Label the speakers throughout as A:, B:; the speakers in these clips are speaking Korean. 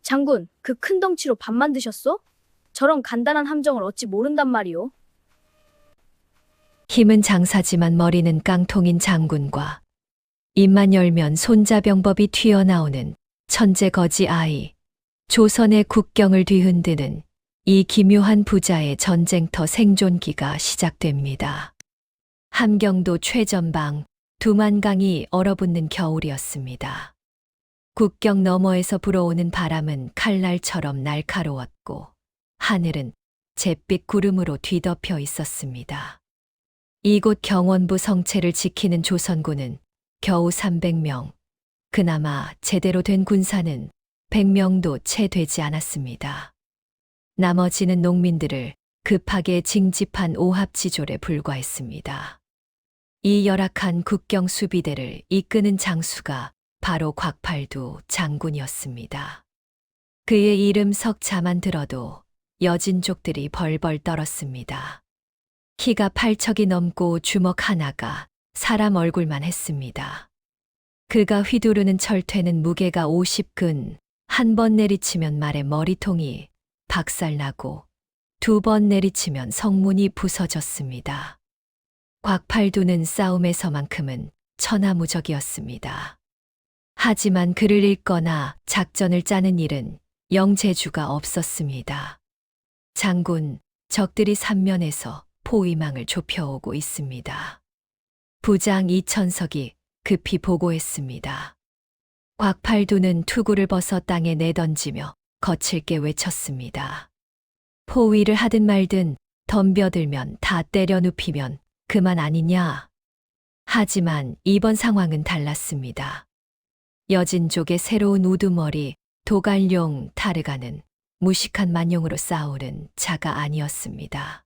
A: 장군, 그 큰 덩치로 밥 만드셨소? 저런 간단한 함정을 어찌 모른단 말이오?
B: 힘은 장사지만 머리는 깡통인 장군과 입만 열면 손자병법이 튀어나오는 천재 거지 아이, 조선의 국경을 뒤흔드는 이 기묘한 부자의 전쟁터 생존기가 시작됩니다. 함경도 최전방, 두만강이 얼어붙는 겨울이었습니다. 국경 너머에서 불어오는 바람은 칼날처럼 날카로웠고 하늘은 잿빛 구름으로 뒤덮여 있었습니다. 이곳 경원부 성체를 지키는 조선군은 겨우 300명, 그나마 제대로 된 군사는 100명도 채 되지 않았습니다. 나머지는 농민들을 급하게 징집한 오합지졸에 불과했습니다. 이 열악한 국경 수비대를 이끄는 장수가 바로 곽팔두 장군이었습니다. 그의 이름 석자만 들어도 여진족들이 벌벌 떨었습니다. 키가 8척이 넘고 주먹 하나가 사람 얼굴만 했습니다. 그가 휘두르는 철퇴는 무게가 50근, 한 번 내리치면 말의 머리통이 박살나고 두 번 내리치면 성문이 부서졌습니다. 곽팔두는 싸움에서만큼은 천하무적이었습니다. 하지만 글을 읽거나 작전을 짜는 일은 영 재주가 없었습니다. 장군, 적들이 삼면에서 포위망을 좁혀오고 있습니다. 부장 이천석이 급히 보고했습니다. 곽팔두는 투구를 벗어 땅에 내던지며 거칠게 외쳤습니다. 포위를 하든 말든 덤벼들면 다 때려 눕히면 그만 아니냐. 하지만 이번 상황은 달랐습니다. 여진족의 새로운 우두머리 도갈룡 타르가는 무식한 만용으로 싸우는 자가 아니었습니다.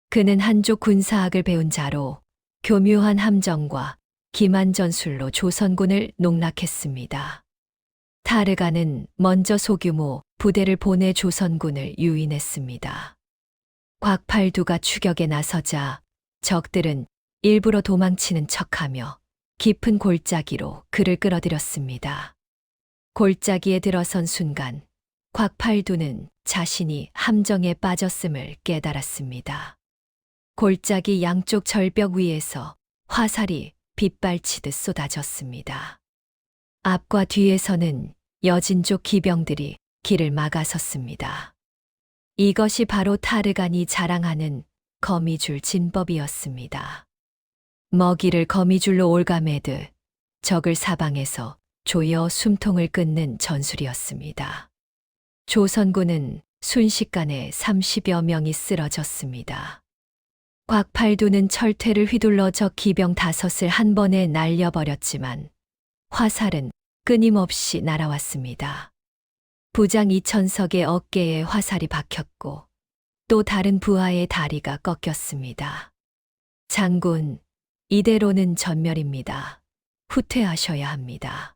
B: 그는 한족 군사학을 배운 자로 교묘한 함정과 기만 전술로 조선군을 농락했습니다. 타르가는 먼저 소규모 부대를 보내 조선군을 유인했습니다. 곽팔두가 추격에 나서자 적들은 일부러 도망치는 척하며 깊은 골짜기로 그를 끌어들였습니다. 골짜기에 들어선 순간 곽팔두는 자신이 함정에 빠졌음을 깨달았습니다. 골짜기 양쪽 절벽 위에서 화살이 빗발치듯 쏟아졌습니다. 앞과 뒤에서는 여진족 기병들이 길을 막아섰습니다. 이것이 바로 타르간이 자랑하는 거미줄 진법이었습니다. 먹이를 거미줄로 올가매듯 적을 사방에서 조여 숨통을 끊는 전술이었습니다. 조선군은 순식간에 30여 명이 쓰러졌습니다. 곽팔두는 철퇴를 휘둘러 적 기병 5을 한 번에 날려버렸지만 화살은 끊임없이 날아왔습니다. 부장 이천석의 어깨에 화살이 박혔고 또 다른 부하의 다리가 꺾였습니다. 장군, 이대로는 전멸입니다. 후퇴하셔야 합니다.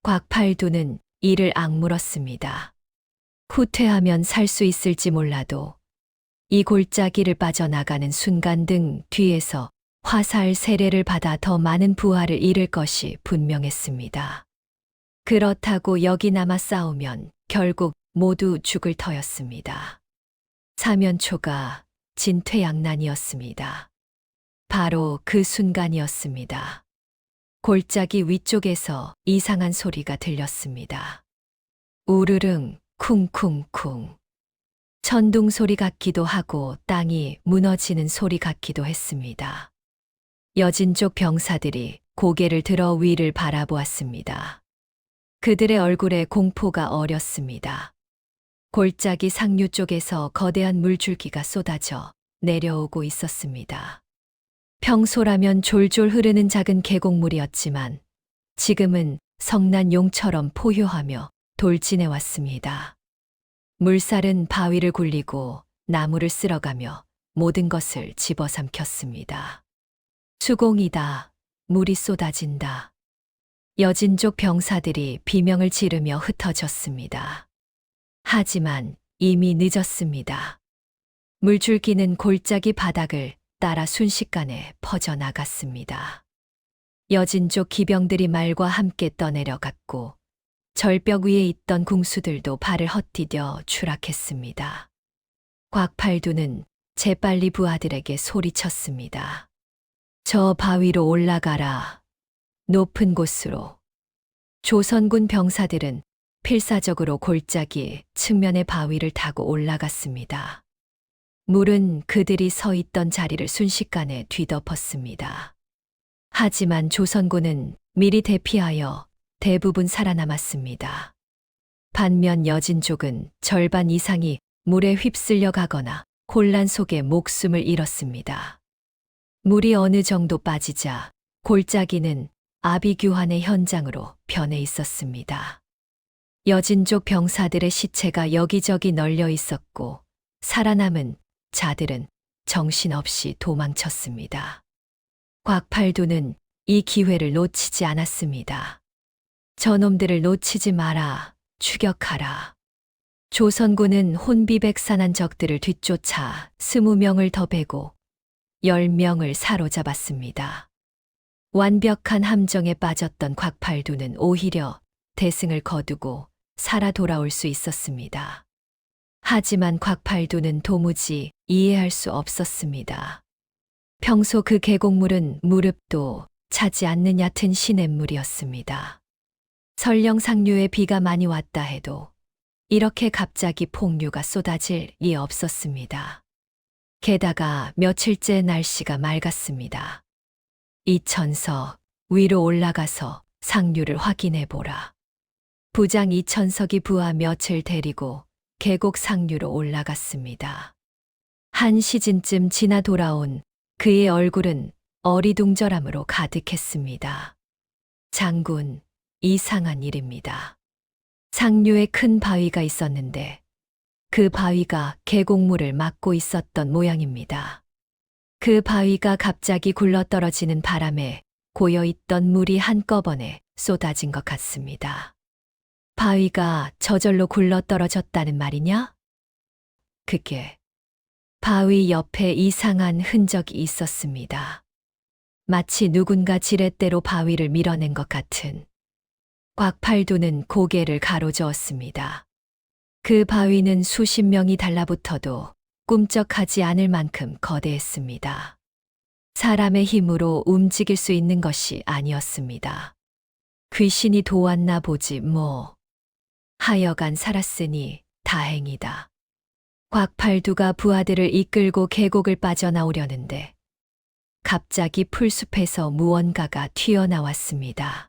B: 곽팔두는 이를 악물었습니다. 후퇴하면 살 수 있을지 몰라도 이 골짜기를 빠져나가는 순간 등 뒤에서 화살 세례를 받아 더 많은 부하를 잃을 것이 분명했습니다. 그렇다고 여기 남아 싸우면 결국 모두 죽을 터였습니다. 사면초가 진퇴양난이었습니다. 바로 그 순간이었습니다. 골짜기 위쪽에서 이상한 소리가 들렸습니다. 우르릉 쿵쿵쿵. 천둥 소리 같기도 하고 땅이 무너지는 소리 같기도 했습니다. 여진족 병사들이 고개를 들어 위를 바라보았습니다. 그들의 얼굴에 공포가 어렸습니다. 골짜기 상류 쪽에서 거대한 물줄기가 쏟아져 내려오고 있었습니다. 평소라면 졸졸 흐르는 작은 계곡물이었지만 지금은 성난 용처럼 포효하며 돌진해 왔습니다. 물살은 바위를 굴리고 나무를 쓸어가며 모든 것을 집어삼켰습니다. 수공이다. 물이 쏟아진다. 여진족 병사들이 비명을 지르며 흩어졌습니다. 하지만 이미 늦었습니다. 물줄기는 골짜기 바닥을 따라 순식간에 퍼져나갔습니다. 여진족 기병들이 말과 함께 떠내려갔고 절벽 위에 있던 궁수들도 발을 헛디뎌 추락했습니다. 곽팔두는 재빨리 부하들에게 소리쳤습니다. 저 바위로 올라가라. 높은 곳으로. 조선군 병사들은 필사적으로 골짜기 측면의 바위를 타고 올라갔습니다. 물은 그들이 서 있던 자리를 순식간에 뒤덮었습니다. 하지만 조선군은 미리 대피하여 대부분 살아남았습니다. 반면 여진족은 절반 이상이 물에 휩쓸려 가거나 혼란 속에 목숨을 잃었습니다. 물이 어느 정도 빠지자 골짜기는 아비규환의 현장으로 변해 있었습니다. 여진족 병사들의 시체가 여기저기 널려 있었고 살아남은 자들은 정신없이 도망쳤습니다. 곽팔두는 이 기회를 놓치지 않았습니다. 저놈들을 놓치지 마라, 추격하라. 조선군은 혼비백산한 적들을 뒤쫓아 20명을 더 베고 10명을 사로잡았습니다. 완벽한 함정에 빠졌던 곽팔두는 오히려 대승을 거두고 살아 돌아올 수 있었습니다. 하지만 곽팔두는 도무지 이해할 수 없었습니다. 평소 그 계곡물은 무릎도 차지 않는 얕은 시냇물이었습니다. 설령 상류에 비가 많이 왔다 해도 이렇게 갑자기 폭류가 쏟아질 리 없었습니다. 게다가 며칠째 날씨가 맑았습니다. 이천석, 위로 올라가서 상류를 확인해 보라. 부장 이천석이 부하 몇을 데리고 계곡 상류로 올라갔습니다. 한 시즌쯤 지나 돌아온 그의 얼굴은 어리둥절함으로 가득했습니다. 장군, 이상한 일입니다. 상류에 큰 바위가 있었는데 그 바위가 계곡물을 막고 있었던 모양입니다. 그 바위가 갑자기 굴러떨어지는 바람에 고여있던 물이 한꺼번에 쏟아진 것 같습니다. 바위가 저절로 굴러떨어졌다는 말이냐? 그게 바위 옆에 이상한 흔적이 있었습니다. 마치 누군가 지렛대로 바위를 밀어낸 것 같은. 곽팔두는 고개를 가로저었습니다. 그 바위는 수십 명이 달라붙어도 꿈쩍하지 않을 만큼 거대했습니다. 사람의 힘으로 움직일 수 있는 것이 아니었습니다. 귀신이 도왔나 보지 뭐. 하여간 살았으니 다행이다. 곽팔두가 부하들을 이끌고 계곡을 빠져나오려는데 갑자기 풀숲에서 무언가가 튀어나왔습니다.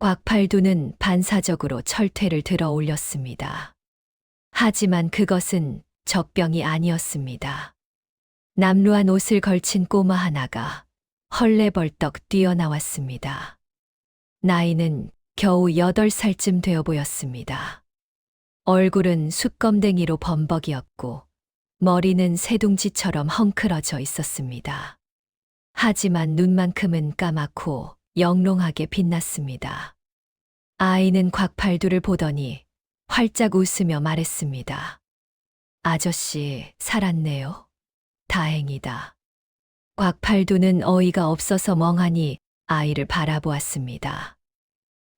B: 곽팔두는 반사적으로 철퇴를 들어 올렸습니다. 하지만 그것은 젖병이 아니었습니다. 남루한 옷을 걸친 꼬마 하나가 헐레벌떡 뛰어나왔습니다. 나이는 겨우 8살쯤 되어 보였습니다. 얼굴은 숯검댕이로 범벅이었고 머리는 새둥지처럼 헝클어져 있었습니다. 하지만 눈만큼은 까맣고 영롱하게 빛났습니다. 아이는 곽팔두를 보더니 활짝 웃으며 말했습니다. 아저씨, 살았네요. 다행이다. 곽팔두는 어이가 없어서 멍하니 아이를 바라보았습니다.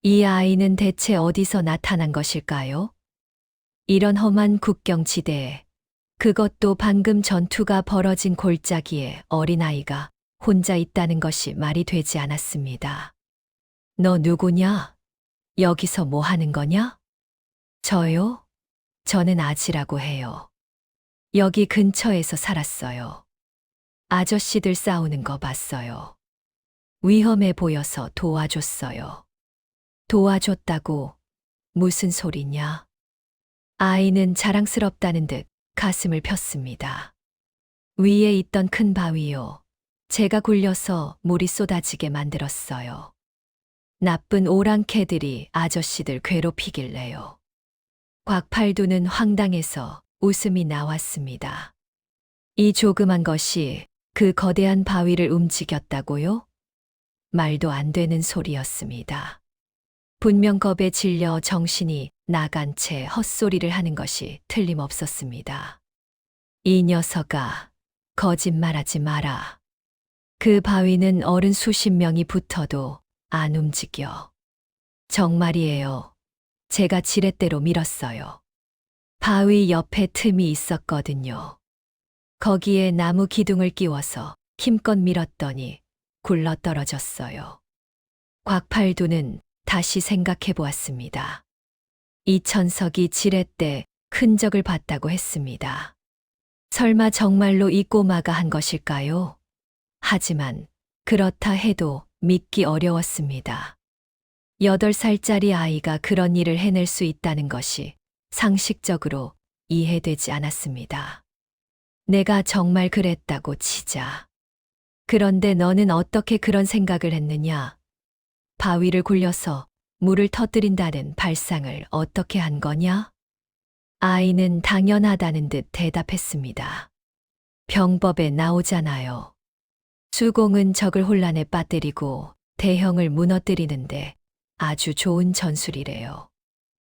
B: 이 아이는 대체 어디서 나타난 것일까요? 이런 험한 국경지대에, 그것도 방금 전투가 벌어진 골짜기에 어린아이가 혼자 있다는 것이 말이 되지 않았습니다. 너 누구냐? 여기서 뭐 하는 거냐? 저요? 저는 아지라고 해요. 여기 근처에서 살았어요. 아저씨들 싸우는 거 봤어요. 위험해 보여서 도와줬어요. 도와줬다고 무슨 소리냐? 아이는 자랑스럽다는 듯 가슴을 폈습니다. 위에 있던 큰 바위요. 제가 굴려서 물이 쏟아지게 만들었어요. 나쁜 오랑캐들이 아저씨들 괴롭히길래요. 곽팔두는 황당해서 웃음이 나왔습니다. 이 조그만 것이 그 거대한 바위를 움직였다고요? 말도 안 되는 소리였습니다. 분명 겁에 질려 정신이 나간 채 헛소리를 하는 것이 틀림없었습니다. 이 녀석아, 거짓말하지 마라. 그 바위는 어른 수십 명이 붙어도 안 움직여. 정말이에요. 제가 지렛대로 밀었어요. 바위 옆에 틈이 있었거든요. 거기에 나무 기둥을 끼워서 힘껏 밀었더니 굴러 떨어졌어요. 곽팔두는 다시 생각해 보았습니다. 이천석이 지렛대 흔적을 봤다고 했습니다. 설마 정말로 이 꼬마가 한 것일까요? 하지만 그렇다 해도 믿기 어려웠습니다. 8살짜리 아이가 그런 일을 해낼 수 있다는 것이 상식적으로 이해되지 않았습니다. 내가 정말 그랬다고 치자. 그런데 너는 어떻게 그런 생각을 했느냐? 바위를 굴려서 물을 터뜨린다는 발상을 어떻게 한 거냐? 아이는 당연하다는 듯 대답했습니다. 병법에 나오잖아요. 수공은 적을 혼란에 빠뜨리고 대형을 무너뜨리는데 아주 좋은 전술이래요.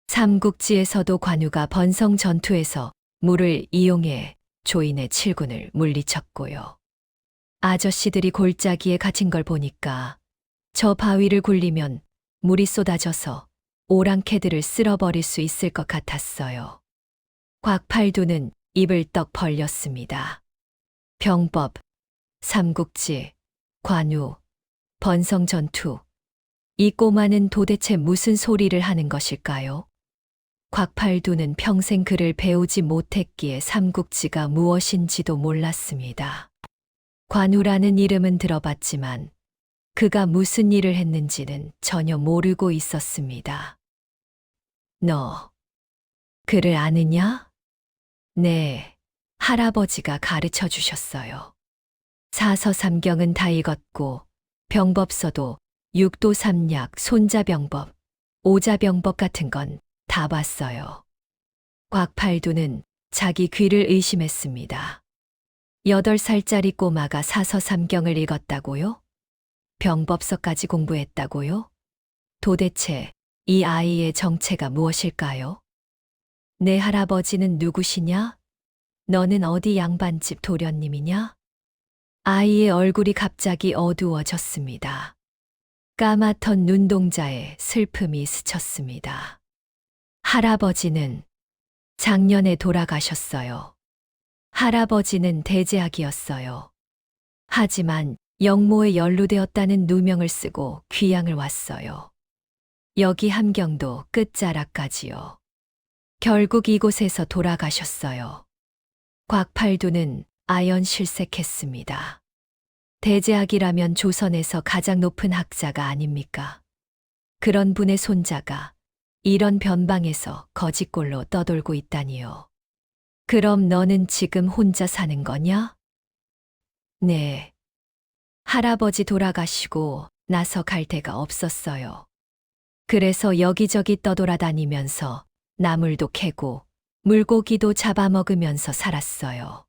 B: 삼국지에서도 관유가 번성 전투에서 물을 이용해 조인의 7군을 물리쳤고요. 아저씨들이 골짜기에 갇힌 걸 보니까 저 바위를 굴리면 물이 쏟아져서 오랑캐들을 쓸어버릴 수 있을 것 같았어요. 곽팔두는 입을 떡 벌렸습니다. 병법, 삼국지, 관유, 번성전투. 이 꼬마는 도대체 무슨 소리를 하는 것일까요? 곽팔두는 평생 글을 배우지 못했기에 삼국지가 무엇인지도 몰랐습니다. 관우라는 이름은 들어봤지만 그가 무슨 일을 했는지는 전혀 모르고 있었습니다. 너, 그를 아느냐? 네, 할아버지가 가르쳐 주셨어요. 사서삼경은 다 읽었고 병법서도 육도삼약, 손자병법, 오자병법 같은 건 다 봤어요. 곽팔두는 자기 귀를 의심했습니다. 8살짜리 꼬마가 사서삼경을 읽었다고요? 병법서까지 공부했다고요? 도대체 이 아이의 정체가 무엇일까요? 내 할아버지는 누구시냐? 너는 어디 양반집 도련님이냐? 아이의 얼굴이 갑자기 어두워졌습니다. 까맣던 눈동자에 슬픔이 스쳤습니다. 할아버지는 작년에 돌아가셨어요. 할아버지는 대제학이었어요. 하지만 영모에 연루되었다는 누명을 쓰고 귀양을 왔어요. 여기 함경도 끝자락까지요. 결국 이곳에서 돌아가셨어요. 곽팔두는 아연실색했습니다. 대제학이라면 조선에서 가장 높은 학자가 아닙니까? 그런 분의 손자가 이런 변방에서 거지꼴로 떠돌고 있다니요. 그럼 너는 지금 혼자 사는 거냐? 네. 할아버지 돌아가시고 나서 갈 데가 없었어요. 그래서 여기저기 떠돌아다니면서 나물도 캐고 물고기도 잡아먹으면서 살았어요.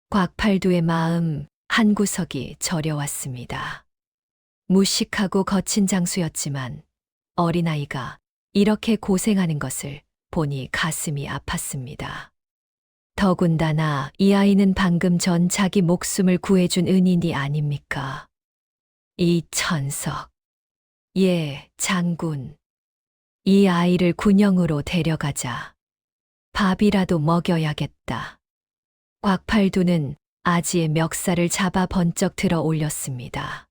B: 곽팔두의 마음 한구석이 저려왔습니다. 무식하고 거친 장수였지만 어린아이가 이렇게 고생하는 것을 보니 가슴이 아팠습니다. 더군다나 이 아이는 방금 전 자기 목숨을 구해준 은인이 아닙니까? 이천석. 예, 장군. 이 아이를 군영으로 데려가자. 밥이라도 먹여야겠다. 곽팔두는 아지의 멱살을 잡아 번쩍 들어 올렸습니다.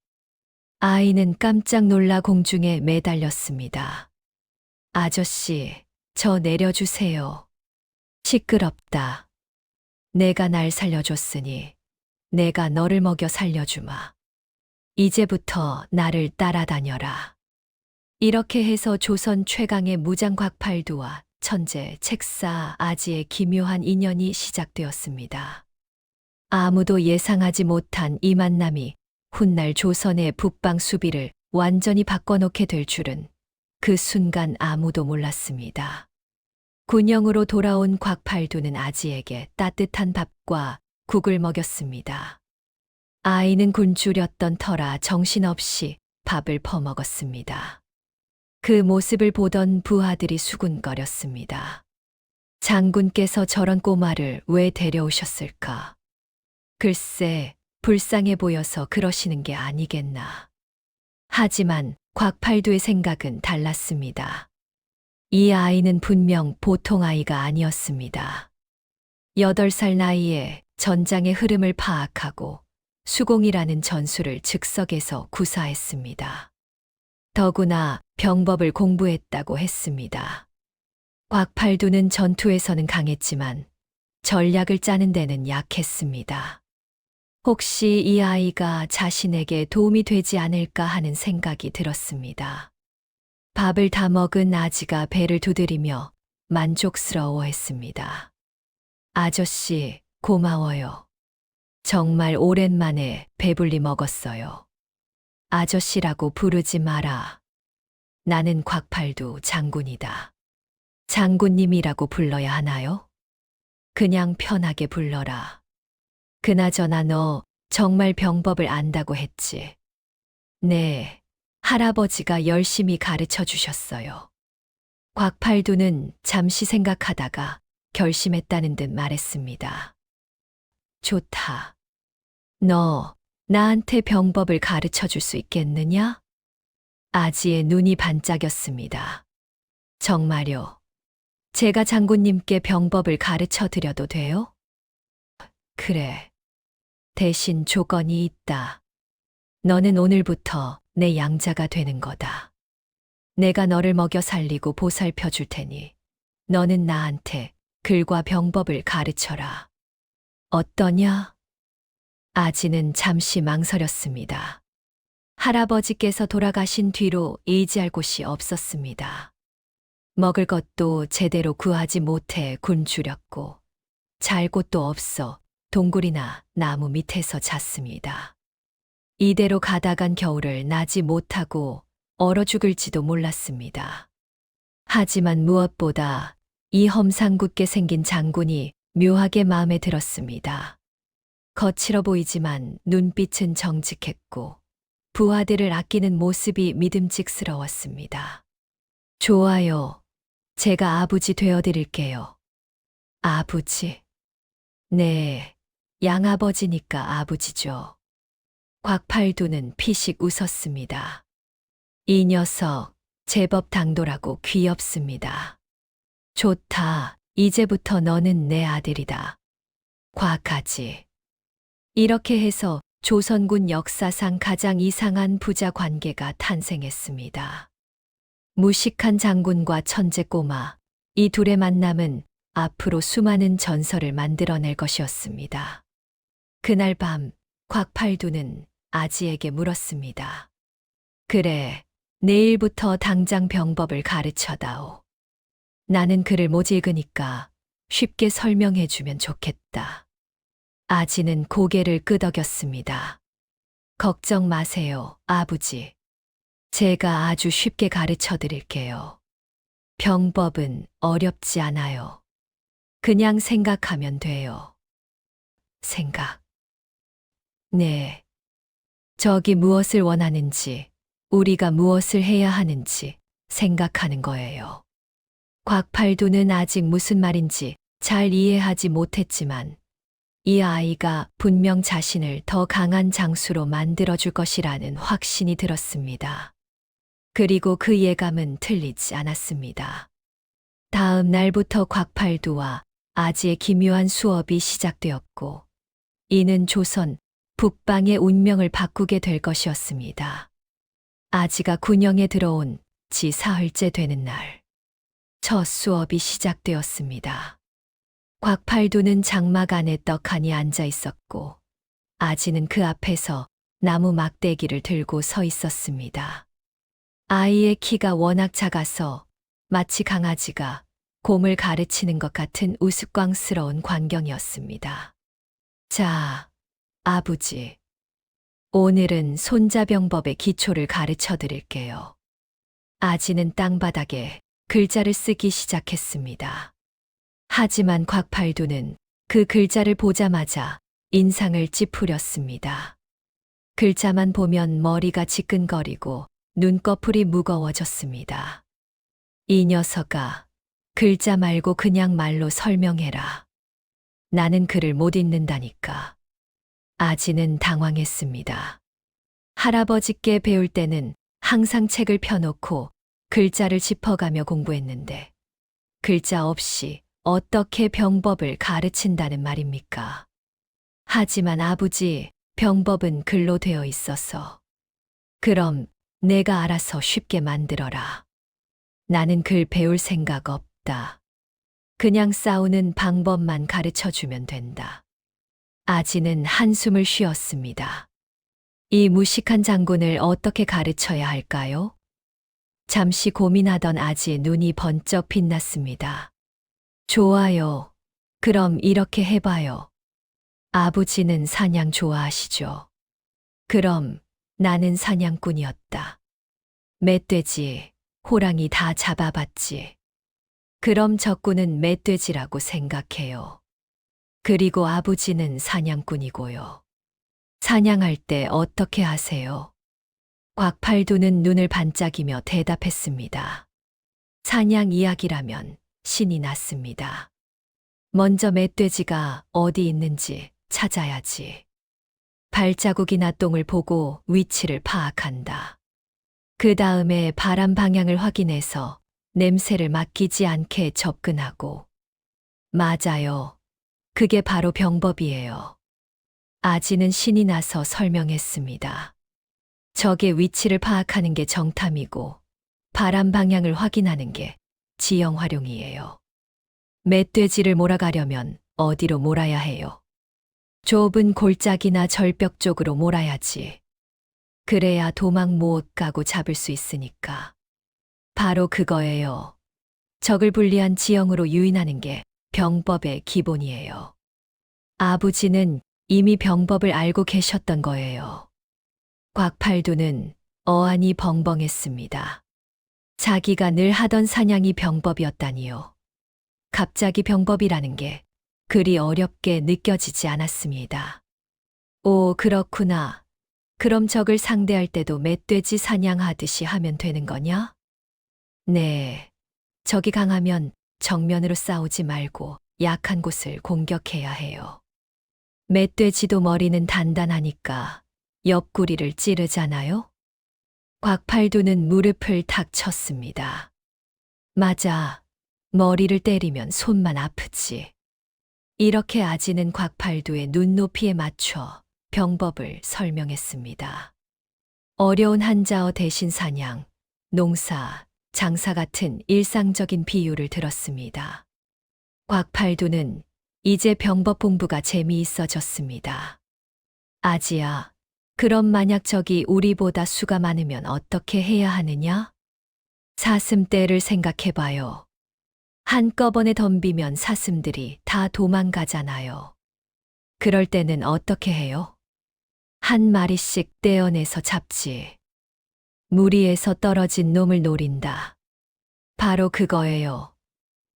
B: 아이는 깜짝 놀라 공중에 매달렸습니다. 아저씨, 저 내려주세요. 시끄럽다. 내가 날 살려줬으니 내가 너를 먹여 살려주마. 이제부터 나를 따라다녀라. 이렇게 해서 조선 최강의 무장 곽팔두와 천재 책사 아지의 기묘한 인연이 시작되었습니다. 아무도 예상하지 못한 이 만남이 훗날 조선의 북방 수비를 완전히 바꿔놓게 될 줄은 그 순간 아무도 몰랐습니다. 군영으로 돌아온 곽팔두는 아지에게 따뜻한 밥과 국을 먹였습니다. 아이는 굶주렸던 터라 정신없이 밥을 퍼먹었습니다. 그 모습을 보던 부하들이 수군거렸습니다. 장군께서 저런 꼬마를 왜 데려오셨을까? 글쎄, 불쌍해 보여서 그러시는 게 아니겠나. 하지만 곽팔두의 생각은 달랐습니다. 이 아이는 분명 보통 아이가 아니었습니다. 8살 나이에 전장의 흐름을 파악하고 수공이라는 전술을 즉석에서 구사했습니다. 더구나 병법을 공부했다고 했습니다. 곽팔두는 전투에서는 강했지만 전략을 짜는 데는 약했습니다. 혹시 이 아이가 자신에게 도움이 되지 않을까 하는 생각이 들었습니다. 밥을 다 먹은 아지가 배를 두드리며 만족스러워했습니다. 아저씨, 고마워요. 정말 오랜만에 배불리 먹었어요. 아저씨라고 부르지 마라. 나는 곽팔두 장군이다. 장군님이라고 불러야 하나요? 그냥 편하게 불러라. 그나저나 너 정말 병법을 안다고 했지? 네, 할아버지가 열심히 가르쳐 주셨어요. 곽팔두는 잠시 생각하다가 결심했다는 듯 말했습니다. 좋다. 너 나한테 병법을 가르쳐 줄 수 있겠느냐? 아지의 눈이 반짝였습니다. 정말요. 제가 장군님께 병법을 가르쳐 드려도 돼요? 그래. 대신 조건이 있다. 너는 오늘부터 내 양자가 되는 거다. 내가 너를 먹여 살리고 보살펴 줄 테니 너는 나한테 글과 병법을 가르쳐라. 어떠냐? 아지는 잠시 망설였습니다. 할아버지께서 돌아가신 뒤로 의지할 곳이 없었습니다. 먹을 것도 제대로 구하지 못해 굶주렸고 잘 곳도 없어 동굴이나 나무 밑에서 잤습니다. 이대로 가다간 겨울을 나지 못하고 얼어 죽을지도 몰랐습니다. 하지만 무엇보다 이 험상궂게 생긴 장군이 묘하게 마음에 들었습니다. 거칠어 보이지만 눈빛은 정직했고 부하들을 아끼는 모습이 믿음직스러웠습니다. 좋아요. 제가 아버지 되어드릴게요. 아버지? 네, 양아버지니까 아버지죠. 곽팔두는 피식 웃었습니다. 이 녀석 제법 당돌하고 귀엽습니다. 좋다. 이제부터 너는 내 아들이다. 곽아지. 이렇게 해서 조선군 역사상 가장 이상한 부자 관계가 탄생했습니다. 무식한 장군과 천재 꼬마, 이 둘의 만남은 앞으로 수많은 전설을 만들어낼 것이었습니다. 그날 밤 곽팔두는 아지에게 물었습니다. 그래, 내일부터 당장 병법을 가르쳐다오. 나는 글을 못 읽으니까 쉽게 설명해 주면 좋겠다. 아지는 고개를 끄덕였습니다. 걱정 마세요, 아버지. 제가 아주 쉽게 가르쳐 드릴게요. 병법은 어렵지 않아요. 그냥 생각하면 돼요. 생각. 네. 적이 무엇을 원하는지, 우리가 무엇을 해야 하는지 생각하는 거예요. 곽팔두는 아직 무슨 말인지 잘 이해하지 못했지만 이 아이가 분명 자신을 더 강한 장수로 만들어줄 것이라는 확신이 들었습니다. 그리고 그 예감은 틀리지 않았습니다. 다음 날부터 곽팔두와 아지의 기묘한 수업이 시작되었고, 이는 조선, 북방의 운명을 바꾸게 될 것이었습니다. 아지가 군영에 들어온 지 사흘째 되는 날, 첫 수업이 시작되었습니다. 곽팔두는 장막 안에 떡하니 앉아 있었고, 아지는 그 앞에서 나무 막대기를 들고 서 있었습니다. 아이의 키가 워낙 작아서 마치 강아지가 곰을 가르치는 것 같은 우스꽝스러운 광경이었습니다. 자, 아버지. 오늘은 손자병법의 기초를 가르쳐 드릴게요. 아지는 땅바닥에 글자를 쓰기 시작했습니다. 하지만 곽팔두는 그 글자를 보자마자 인상을 찌푸렸습니다. 글자만 보면 머리가 지끈거리고 눈꺼풀이 무거워졌습니다. 이 녀석아, 글자 말고 그냥 말로 설명해라. 나는 글을 못 읽는다니까. 아지는 당황했습니다. 할아버지께 배울 때는 항상 책을 펴놓고 글자를 짚어가며 공부했는데 글자 없이 어떻게 병법을 가르친다는 말입니까? 하지만 아버지, 병법은 글로 되어 있어서. 그럼 내가 알아서 쉽게 만들어라. 나는 글 배울 생각 없다. 그냥 싸우는 방법만 가르쳐 주면 된다. 아지는 한숨을 쉬었습니다. 이 무식한 장군을 어떻게 가르쳐야 할까요? 잠시 고민하던 아지의 눈이 번쩍 빛났습니다. 좋아요. 그럼 이렇게 해봐요. 아버지는 사냥 좋아하시죠? 그럼 나는 사냥꾼이었다. 멧돼지, 호랑이 다 잡아봤지. 그럼 적군은 멧돼지라고 생각해요. 그리고 아버지는 사냥꾼이고요. 사냥할 때 어떻게 하세요? 곽팔두는 눈을 반짝이며 대답했습니다. 사냥 이야기라면 신이 났습니다. 먼저 멧돼지가 어디 있는지 찾아야지. 발자국이나 똥을 보고 위치를 파악한다. 그 다음에 바람 방향을 확인해서 냄새를 맡기지 않게 접근하고. 맞아요. 그게 바로 병법이에요. 아지는 신이 나서 설명했습니다. 적의 위치를 파악하는 게 정탐이고 바람 방향을 확인하는 게 지형 활용이에요. 멧돼지를 몰아가려면 어디로 몰아야 해요? 좁은 골짜기나 절벽 쪽으로 몰아야지. 그래야 도망 못 가고 잡을 수 있으니까. 바로 그거예요. 적을 불리한 지형으로 유인하는 게 병법의 기본이에요. 아버지는 이미 병법을 알고 계셨던 거예요. 곽팔두는 어안이 벙벙했습니다. 자기가 늘 하던 사냥이 병법이었다니요. 갑자기 병법이라는 게 그리 어렵게 느껴지지 않았습니다. 오, 그렇구나. 그럼 적을 상대할 때도 멧돼지 사냥하듯이 하면 되는 거냐? 네. 적이 강하면 정면으로 싸우지 말고 약한 곳을 공격해야 해요. 멧돼지도 머리는 단단하니까 옆구리를 찌르잖아요? 곽팔두는 무릎을 탁 쳤습니다. 맞아. 머리를 때리면 손만 아프지. 이렇게 아지는 곽팔두의 눈높이에 맞춰 병법을 설명했습니다. 어려운 한자어 대신 사냥, 농사, 장사 같은 일상적인 비유를 들었습니다. 곽팔두는 이제 병법 공부가 재미있어졌습니다. 아지야, 그럼 만약 적이 우리보다 수가 많으면 어떻게 해야 하느냐? 사슴떼를 생각해봐요. 한꺼번에 덤비면 사슴들이 다 도망가잖아요. 그럴 때는 어떻게 해요? 한 마리씩 떼어내서 잡지. 무리에서 떨어진 놈을 노린다. 바로 그거예요.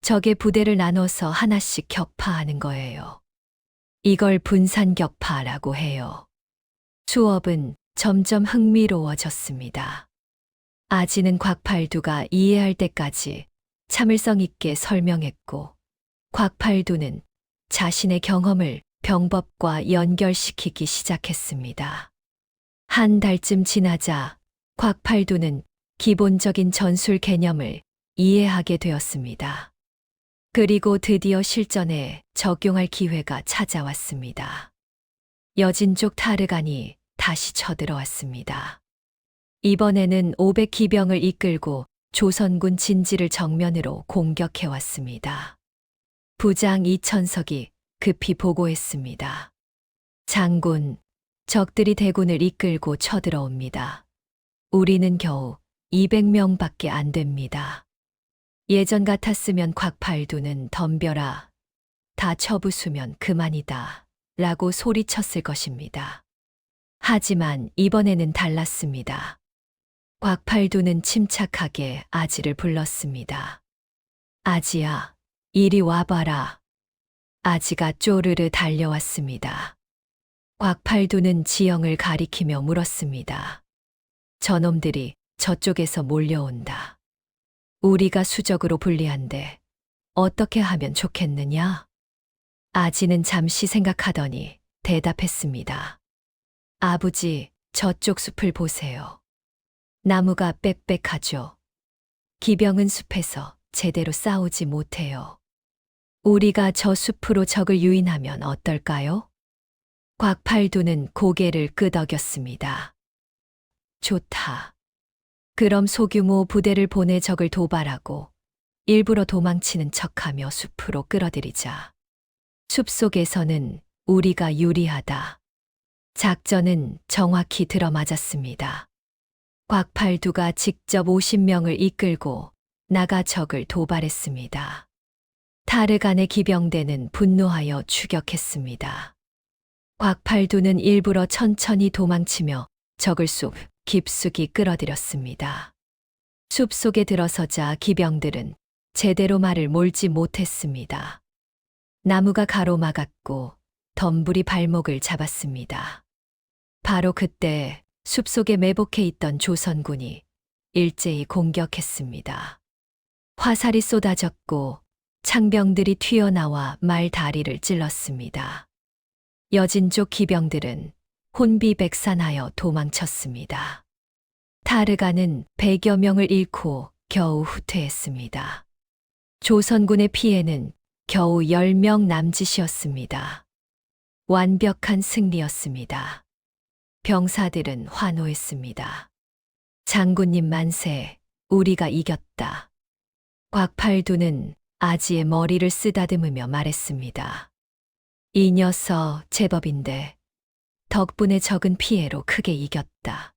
B: 적의 부대를 나눠서 하나씩 격파하는 거예요. 이걸 분산격파라고 해요. 수업은 점점 흥미로워졌습니다. 아지는 곽팔두가 이해할 때까지 참을성 있게 설명했고, 곽팔두는 자신의 경험을 병법과 연결시키기 시작했습니다. 한 달쯤 지나자 곽팔두는 기본적인 전술 개념을 이해하게 되었습니다. 그리고 드디어 실전에 적용할 기회가 찾아왔습니다. 여진족 타르간이 다시 쳐들어왔습니다. 이번에는 500기병을 이끌고 조선군 진지를 정면으로 공격해왔습니다. 부장 이천석이 급히 보고했습니다. 장군, 적들이 대군을 이끌고 쳐들어옵니다. 우리는 겨우 200명밖에 안 됩니다. 예전 같았으면 곽팔두는 덤벼라, 다 쳐부수면 그만이다 라고 소리쳤을 것입니다. 하지만 이번에는 달랐습니다. 곽팔두는 침착하게 아지를 불렀습니다. 아지야, 이리 와봐라. 아지가 쪼르르 달려왔습니다. 곽팔두는 지형을 가리키며 물었습니다. 저놈들이 저쪽에서 몰려온다. 우리가 수적으로 불리한데 어떻게 하면 좋겠느냐? 아지는 잠시 생각하더니 대답했습니다. 아버지, 저쪽 숲을 보세요. 나무가 빽빽하죠. 기병은 숲에서 제대로 싸우지 못해요. 우리가 저 숲으로 적을 유인하면 어떨까요? 곽팔두는 고개를 끄덕였습니다. 좋다. 그럼 소규모 부대를 보내 적을 도발하고 일부러 도망치는 척하며 숲으로 끌어들이자. 숲속에서는 우리가 유리하다. 작전은 정확히 들어맞았습니다. 곽팔두가 직접 50명을 이끌고 나가 적을 도발했습니다. 타르간의 기병대는 분노하여 추격했습니다. 곽팔두는 일부러 천천히 도망치며 적을 숲 깊숙이 끌어들였습니다. 숲속에 들어서자 기병들은 제대로 말을 몰지 못했습니다. 나무가 가로막았고 덤불이 발목을 잡았습니다. 바로 그때 숲속에 매복해 있던 조선군이 일제히 공격했습니다. 화살이 쏟아졌고 창병들이 튀어나와 말 다리를 찔렀습니다. 여진족 기병들은 혼비백산하여 도망쳤습니다. 타르간은 100여 명을 잃고 겨우 후퇴했습니다. 조선군의 피해는 겨우 10명 남짓이었습니다. 완벽한 승리였습니다. 병사들은 환호했습니다. 장군님 만세, 우리가 이겼다. 곽팔두는 아지의 머리를 쓰다듬으며 말했습니다. 이 녀석 제법인데 덕분에 적은 피해로 크게 이겼다.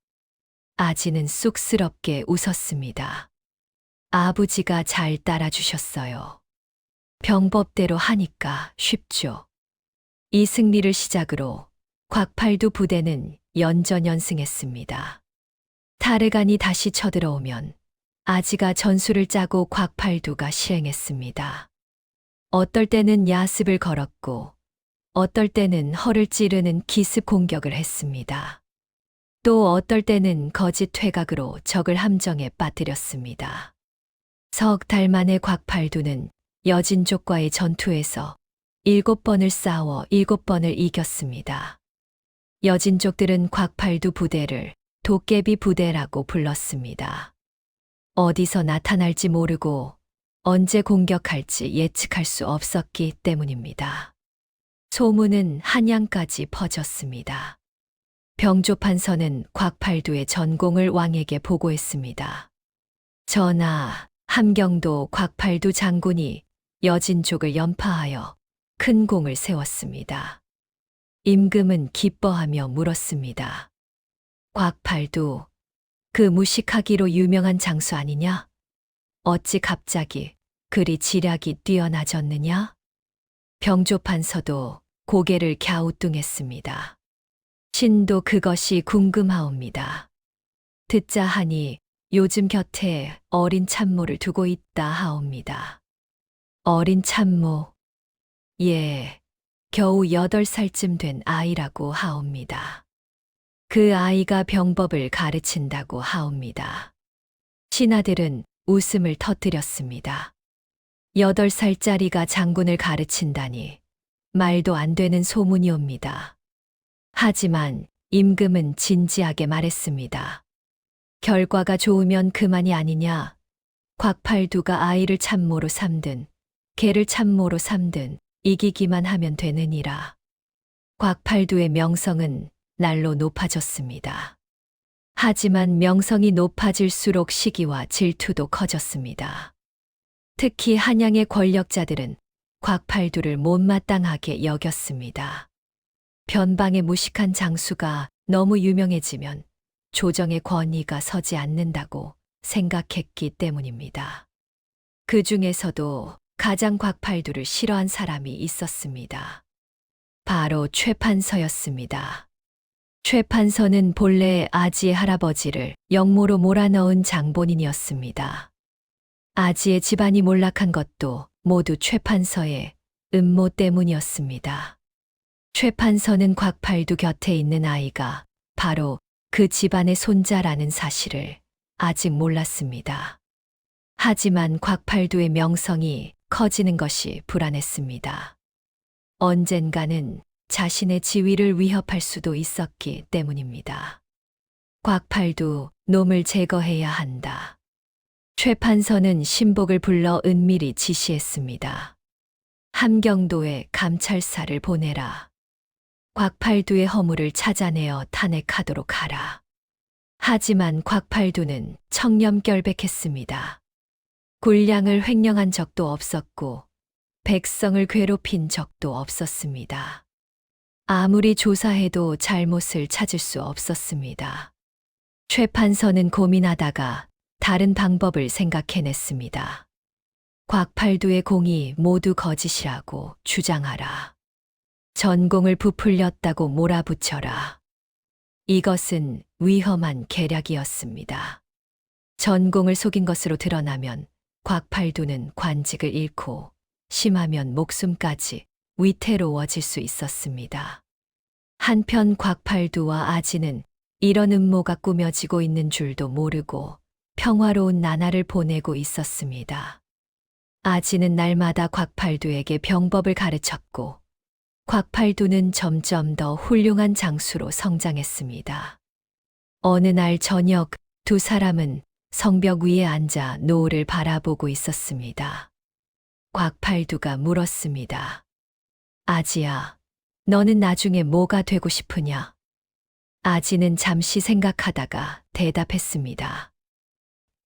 B: 아지는 쑥스럽게 웃었습니다. 아버지가 잘 따라주셨어요. 병법대로 하니까 쉽죠. 이 승리를 시작으로 곽팔두 부대는 연전연승했습니다. 타르간이 다시 쳐들어오면 아지가 전술을 짜고 곽팔두가 실행했습니다. 어떨 때는 야습을 걸었고 어떨 때는 허를 찌르는 기습 공격을 했습니다. 또 어떨 때는 거짓 퇴각으로 적을 함정에 빠뜨렸습니다. 석 달 만에 곽팔두는 여진족과의 전투에서 7번을 싸워 7번을 이겼습니다. 여진족들은 곽팔두 부대를 도깨비 부대라고 불렀습니다. 어디서 나타날지 모르고 언제 공격할지 예측할 수 없었기 때문입니다. 소문은 한양까지 퍼졌습니다. 병조판서는 곽팔두의 전공을 왕에게 보고했습니다. 전하, 함경도 곽팔두 장군이 여진족을 연파하여 큰 공을 세웠습니다. 임금은 기뻐하며 물었습니다. 곽팔두, 그 무식하기로 유명한 장수 아니냐? 어찌 갑자기 그리 지략이 뛰어나졌느냐? 병조판서도 고개를 갸우뚱했습니다. 신도 그것이 궁금하옵니다. 듣자 하니 요즘 곁에 어린 참모를 두고 있다 하옵니다. 어린 참모, 예, 겨우 8살쯤 된 아이라고 하옵니다. 그 아이가 병법을 가르친다고 하옵니다. 신하들은 웃음을 터뜨렸습니다. 8살짜리가 장군을 가르친다니 말도 안 되는 소문이옵니다. 하지만 임금은 진지하게 말했습니다. 결과가 좋으면 그만이 아니냐. 곽팔두가 아이를 참모로 삼든 개를 참모로 삼든 이기기만 하면 되느니라. 곽팔두의 명성은 날로 높아졌습니다. 하지만 명성이 높아질수록 시기와 질투도 커졌습니다. 특히 한양의 권력자들은 곽팔두를 못마땅하게 여겼습니다. 변방의 무식한 장수가 너무 유명해지면 조정의 권위가 서지 않는다고 생각했기 때문입니다. 그 중에서도 가장 곽팔두를 싫어한 사람이 있었습니다. 바로 최판서였습니다. 최판서는 본래 아지의 할아버지를 영모로 몰아넣은 장본인이었습니다. 아지의 집안이 몰락한 것도 모두 최판서의 음모 때문이었습니다. 최판서는 곽팔두 곁에 있는 아이가 바로 그 집안의 손자라는 사실을 아직 몰랐습니다. 하지만 곽팔두의 명성이 커지는 것이 불안했습니다. 언젠가는 자신의 지위를 위협할 수도 있었기 때문입니다. 곽팔두, 놈을 제거해야 한다. 최 판서는 신복을 불러 은밀히 지시했습니다. 함경도에 감찰사를 보내라. 곽팔두의 허물을 찾아내어 탄핵하도록 하라. 하지만 곽팔두는 청렴결백했습니다. 군량을 횡령한 적도 없었고 백성을 괴롭힌 적도 없었습니다. 아무리 조사해도 잘못을 찾을 수 없었습니다. 최 판서는 고민하다가 다른 방법을 생각해냈습니다. 곽팔두의 공이 모두 거짓이라고 주장하라. 전공을 부풀렸다고 몰아붙여라. 이것은 위험한 계략이었습니다. 전공을 속인 것으로 드러나면 곽팔두는 관직을 잃고 심하면 목숨까지 위태로워질 수 있었습니다. 한편 곽팔두와 아지는 이런 음모가 꾸며지고 있는 줄도 모르고 평화로운 나날을 보내고 있었습니다. 아지는 날마다 곽팔두에게 병법을 가르쳤고 곽팔두는 점점 더 훌륭한 장수로 성장했습니다. 어느 날 저녁 두 사람은 성벽 위에 앉아 노을을 바라보고 있었습니다. 곽팔두가 물었습니다. 아지야, 너는 나중에 뭐가 되고 싶으냐? 아지는 잠시 생각하다가 대답했습니다.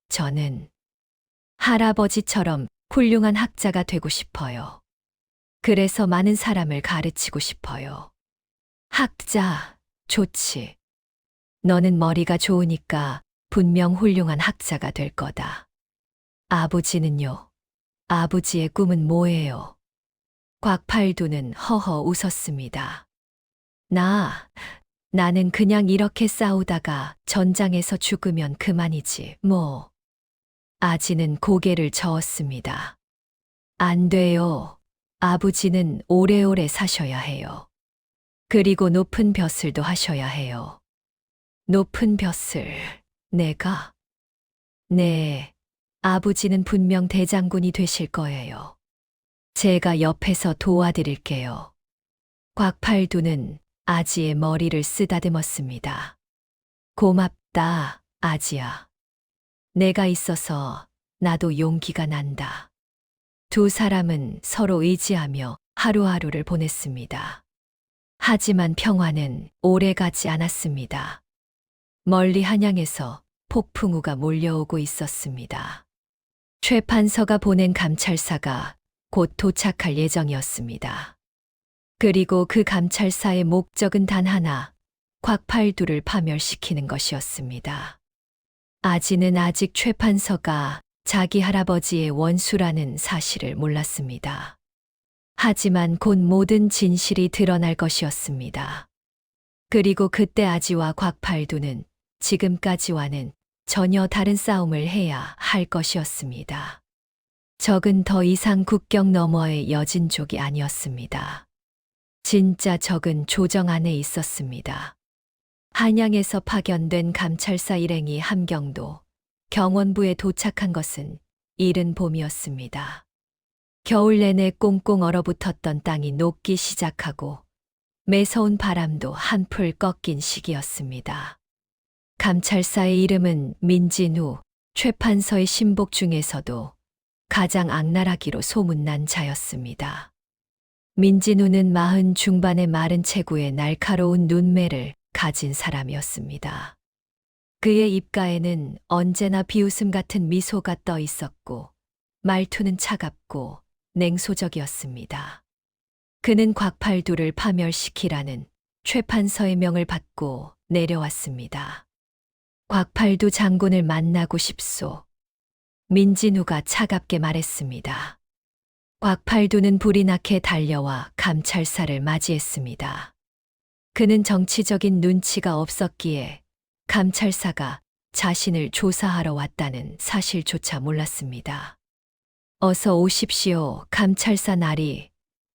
B: 저는 할아버지처럼 훌륭한 학자가 되고 싶어요. 그래서 많은 사람을 가르치고 싶어요. 학자, 좋지. 너는 머리가 좋으니까 분명 훌륭한 학자가 될 거다. 아버지는요? 아버지의 꿈은 뭐예요? 곽팔두는 허허 웃었습니다. 나는 그냥 이렇게 싸우다가 전장에서 죽으면 그만이지, 뭐. 아지는 고개를 저었습니다. 안 돼요. 아버지는 오래오래 사셔야 해요. 그리고 높은 벼슬도 하셔야 해요. 높은 벼슬, 내가? 네, 아버지는 분명 대장군이 되실 거예요. 제가 옆에서 도와드릴게요. 곽팔두는 아지의 머리를 쓰다듬었습니다. 고맙다, 아지야. 내가 있어서 나도 용기가 난다. 두 사람은 서로 의지하며 하루하루를 보냈습니다. 하지만 평화는 오래 가지 않았습니다. 멀리 한양에서 폭풍우가 몰려오고 있었습니다. 최 판서가 보낸 감찰사가 곧 도착할 예정이었습니다. 그리고 그 감찰사의 목적은 단 하나, 곽팔두를 파멸시키는 것이었습니다. 아지는 아직 최 판서가 자기 할아버지의 원수라는 사실을 몰랐습니다. 하지만 곧 모든 진실이 드러날 것이었습니다. 그리고 그때 아지와 곽팔두는 지금까지와는 전혀 다른 싸움을 해야 할 것이었습니다. 적은 더 이상 국경 너머의 여진족이 아니었습니다. 진짜 적은 조정 안에 있었습니다. 한양에서 파견된 감찰사 일행이 함경도, 경원부에 도착한 것은 이른 봄이었습니다. 겨울 내내 꽁꽁 얼어붙었던 땅이 녹기 시작하고 매서운 바람도 한풀 꺾인 시기였습니다. 감찰사의 이름은 민진우, 최 판서의 신복 중에서도 가장 악랄하기로 소문난 자였습니다. 민진우는 40 중반의 마른 체구에 날카로운 눈매를 가진 사람이었습니다. 그의 입가에는 언제나 비웃음 같은 미소가 떠 있었고 말투는 차갑고 냉소적이었습니다. 그는 곽팔두를 파멸시키라는 최 판서의 명을 받고 내려왔습니다. 곽팔두 장군을 만나고 싶소. 민진우가 차갑게 말했습니다. 곽팔두는 불이 나게 달려와 감찰사를 맞이했습니다. 그는 정치적인 눈치가 없었기에 감찰사가 자신을 조사하러 왔다는 사실조차 몰랐습니다. 어서 오십시오. 감찰사 나리.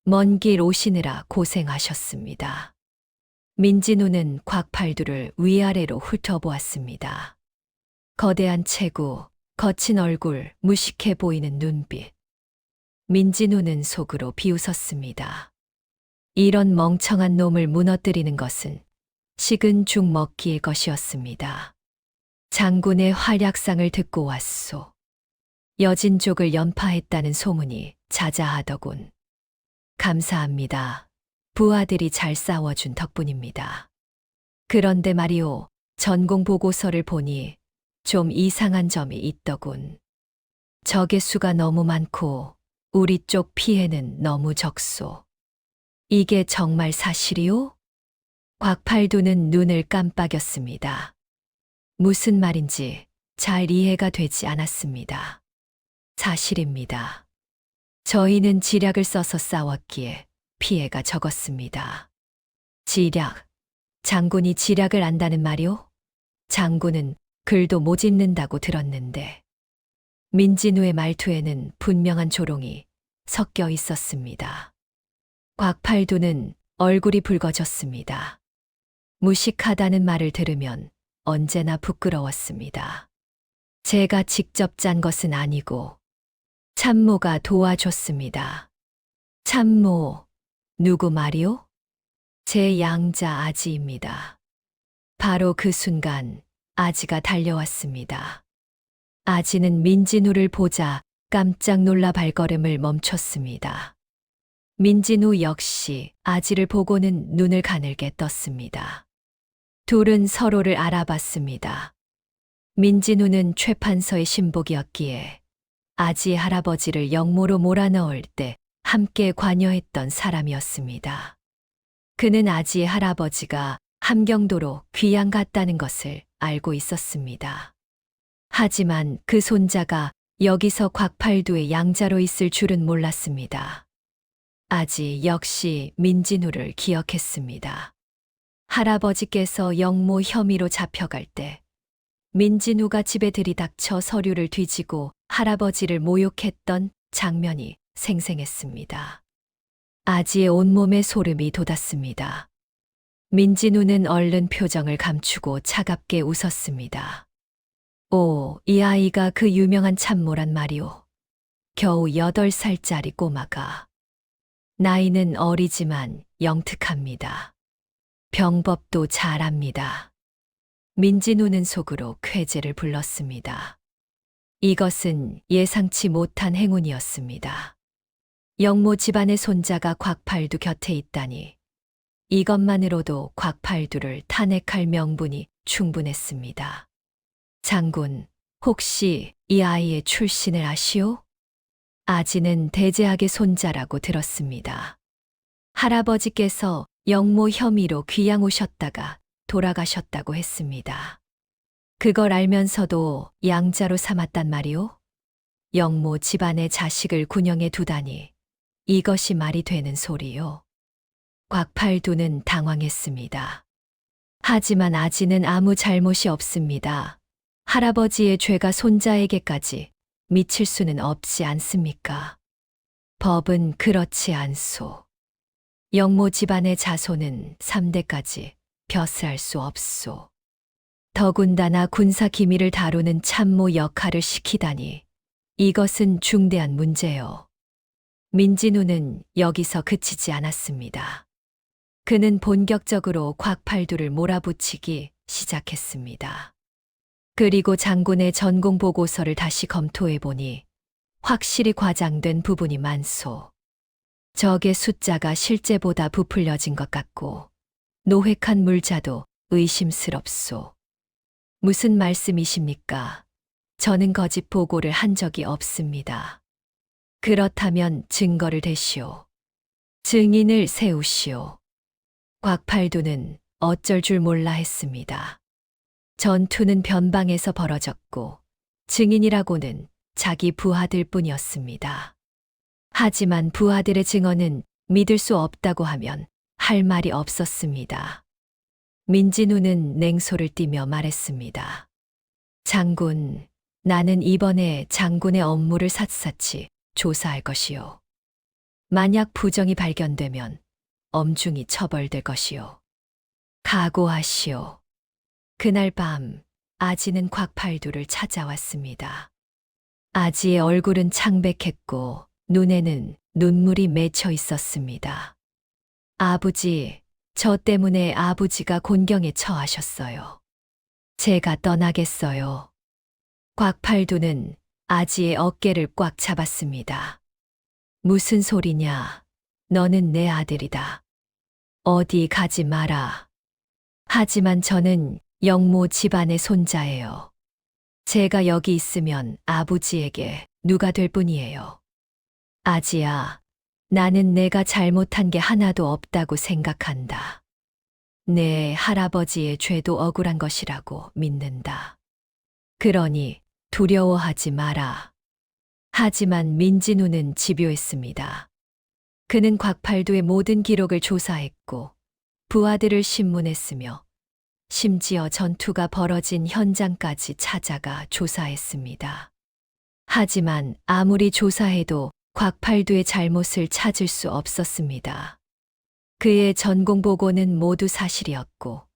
B: 먼 길 오시느라 고생하셨습니다. 민진우는 곽팔두를 위아래로 훑어보았습니다. 거대한 체구, 거친 얼굴, 무식해 보이는 눈빛. 민진우는 속으로 비웃었습니다. 이런 멍청한 놈을 무너뜨리는 것은 식은 죽 먹기의 것이었습니다. 장군의 활약상을 듣고 왔소. 여진족을 연파했다는 소문이 자자하더군. 감사합니다. 부하들이 잘 싸워준 덕분입니다. 그런데 말이오, 전공 보고서를 보니 좀 이상한 점이 있더군. 적의 수가 너무 많고 우리 쪽 피해는 너무 적소. 이게 정말 사실이오? 곽팔두는 눈을 깜빡였습니다. 무슨 말인지 잘 이해가 되지 않았습니다. 사실입니다. 저희는 지략을 써서 싸웠기에 피해가 적었습니다. 지략. 장군이 지략을 안다는 말이오? 장군은 글도 못 읽는다고 들었는데. 민진우의 말투에는 분명한 조롱이 섞여 있었습니다. 곽팔두는 얼굴이 붉어졌습니다. 무식하다는 말을 들으면 언제나 부끄러웠습니다. 제가 직접 짠 것은 아니고 참모가 도와줬습니다. 참모, 누구 말이오? 제 양자 아지입니다. 바로 그 순간 아지가 달려왔습니다. 아지는 민진우를 보자 깜짝 놀라 발걸음을 멈췄습니다. 민진우 역시 아지를 보고는 눈을 가늘게 떴습니다. 둘은 서로를 알아봤습니다. 민진우는 최판서의 신복이었기에 아지의 할아버지를 영모로 몰아넣을 때 함께 관여했던 사람이었습니다. 그는 아지의 할아버지가 함경도로 귀양 갔다는 것을 알고 있었습니다. 하지만 그 손자가 여기서 곽팔두의 양자로 있을 줄은 몰랐습니다. 아지 역시 민진우를 기억했습니다. 할아버지께서 영모 혐의로 잡혀갈 때 민진우가 집에 들이닥쳐 서류를 뒤지고 할아버지를 모욕했던 장면이 생생했습니다. 아지의 온몸에 소름이 돋았습니다. 민진우는 얼른 표정을 감추고 차갑게 웃었습니다. 오, 이 아이가 그 유명한 참모란 말이오. 겨우 8살짜리 꼬마가. 나이는 어리지만 영특합니다. 병법도 잘합니다. 민진우는 속으로 쾌재를 불렀습니다. 이것은 예상치 못한 행운이었습니다. 영모 집안의 손자가 곽팔두 곁에 있다니 이것만으로도 곽팔두를 탄핵할 명분이 충분했습니다. 장군, 혹시 이 아이의 출신을 아시오? 아지는 대제학의 손자라고 들었습니다. 할아버지께서 영모 혐의로 귀양 오셨다가 돌아가셨다고 했습니다. 그걸 알면서도 양자로 삼았단 말이오? 영모 집안의 자식을 군영에 두다니 이것이 말이 되는 소리요. 곽팔두는 당황했습니다. 하지만 아지는 아무 잘못이 없습니다. 할아버지의 죄가 손자에게까지 미칠 수는 없지 않습니까? 법은 그렇지 않소. 영모 집안의 자손은 3대까지 벼슬할 수 없소. 더군다나 군사 기밀을 다루는 참모 역할을 시키다니 이것은 중대한 문제요. 민진우는 여기서 그치지 않았습니다. 그는 본격적으로 곽팔두를 몰아붙이기 시작했습니다. 그리고 장군의 전공 보고서를 다시 검토해 보니 확실히 과장된 부분이 많소. 적의 숫자가 실제보다 부풀려진 것 같고 노획한 물자도 의심스럽소. 무슨 말씀이십니까? 저는 거짓 보고를 한 적이 없습니다. 그렇다면 증거를 대시오. 증인을 세우시오. 곽팔두는 어쩔 줄 몰라 했습니다. 전투는 변방에서 벌어졌고 증인이라고는 자기 부하들 뿐이었습니다. 하지만 부하들의 증언은 믿을 수 없다고 하면 할 말이 없었습니다. 민진우는 냉소를 띠며 말했습니다. 장군, 나는 이번에 장군의 업무를 샅샅이 조사할 것이요. 만약 부정이 발견되면 엄중히 처벌될 것이요. 각오하시오. 그날 밤 아지는 곽팔두를 찾아왔습니다. 아지의 얼굴은 창백했고 눈에는 눈물이 맺혀 있었습니다. 아버지, 저 때문에 아버지가 곤경에 처하셨어요. 제가 떠나겠어요. 곽팔두는 아지의 어깨를 꽉 잡았습니다. 무슨 소리냐? 너는 내 아들이다. 어디 가지 마라. 하지만 저는 영모 집안의 손자예요. 제가 여기 있으면 아버지에게 누가 될 뿐이에요. 아지야, 나는 내가 잘못한 게 하나도 없다고 생각한다. 내 할아버지의 죄도 억울한 것이라고 믿는다. 그러니 두려워하지 마라. 하지만 민진우는 집요했습니다. 그는 곽팔두의 모든 기록을 조사했고 부하들을 신문했으며 심지어 전투가 벌어진 현장까지 찾아가 조사했습니다. 하지만 아무리 조사해도 곽팔두의 잘못을 찾을 수 없었습니다. 그의 전공보고는 모두 사실이었고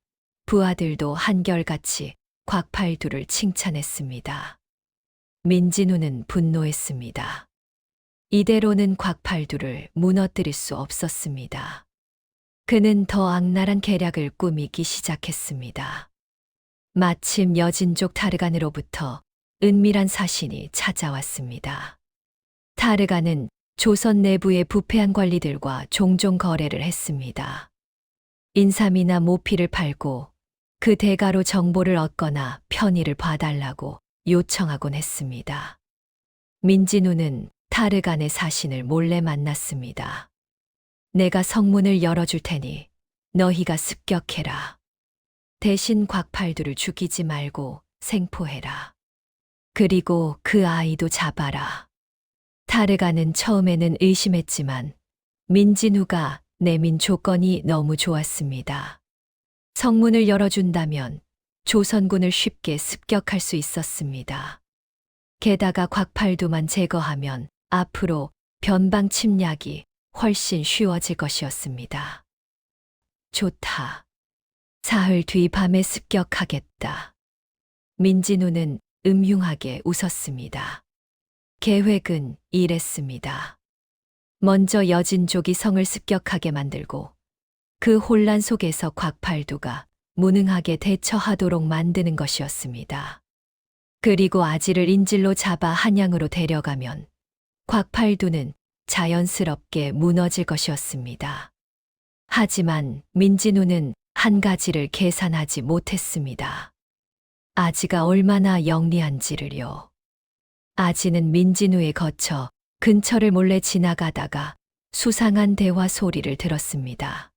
B: 부하들도 한결같이 곽팔두를 칭찬했습니다. 민진우는 분노했습니다. 이대로는 곽팔두를 무너뜨릴 수 없었습니다. 그는 더 악랄한 계략을 꾸미기 시작했습니다. 마침 여진족 타르간으로부터 은밀한 사신이 찾아왔습니다. 타르간은 조선 내부의 부패한 관리들과 종종 거래를 했습니다. 인삼이나 모피를 팔고 그 대가로 정보를 얻거나 편의를 봐달라고 요청하곤 했습니다. 민진우는 타르간의 사신을 몰래 만났습니다. 내가 성문을 열어줄 테니 너희가 습격해라. 대신 곽팔두를 죽이지 말고 생포해라. 그리고 그 아이도 잡아라. 타르간은 처음에는 의심했지만 민진우가 내민 조건이 너무 좋았습니다. 성문을 열어준다면 조선군을 쉽게 습격할 수 있었습니다. 게다가 곽팔두만 제거하면 앞으로 변방 침략이 훨씬 쉬워질 것이었습니다. 좋다. 사흘 뒤 밤에 습격하겠다. 민진우는 음흉하게 웃었습니다. 계획은 이랬습니다. 먼저 여진족이 성을 습격하게 만들고 그 혼란 속에서 곽팔두가 무능하게 대처하도록 만드는 것이었습니다. 그리고 아지를 인질로 잡아 한양으로 데려가면 곽팔두는 자연스럽게 무너질 것이었습니다. 하지만 민진우는 한 가지를 계산하지 못했습니다. 아지가 얼마나 영리한지를요. 아지는 민진우에 거쳐 근처를 몰래 지나가다가 수상한 대화 소리를 들었습니다.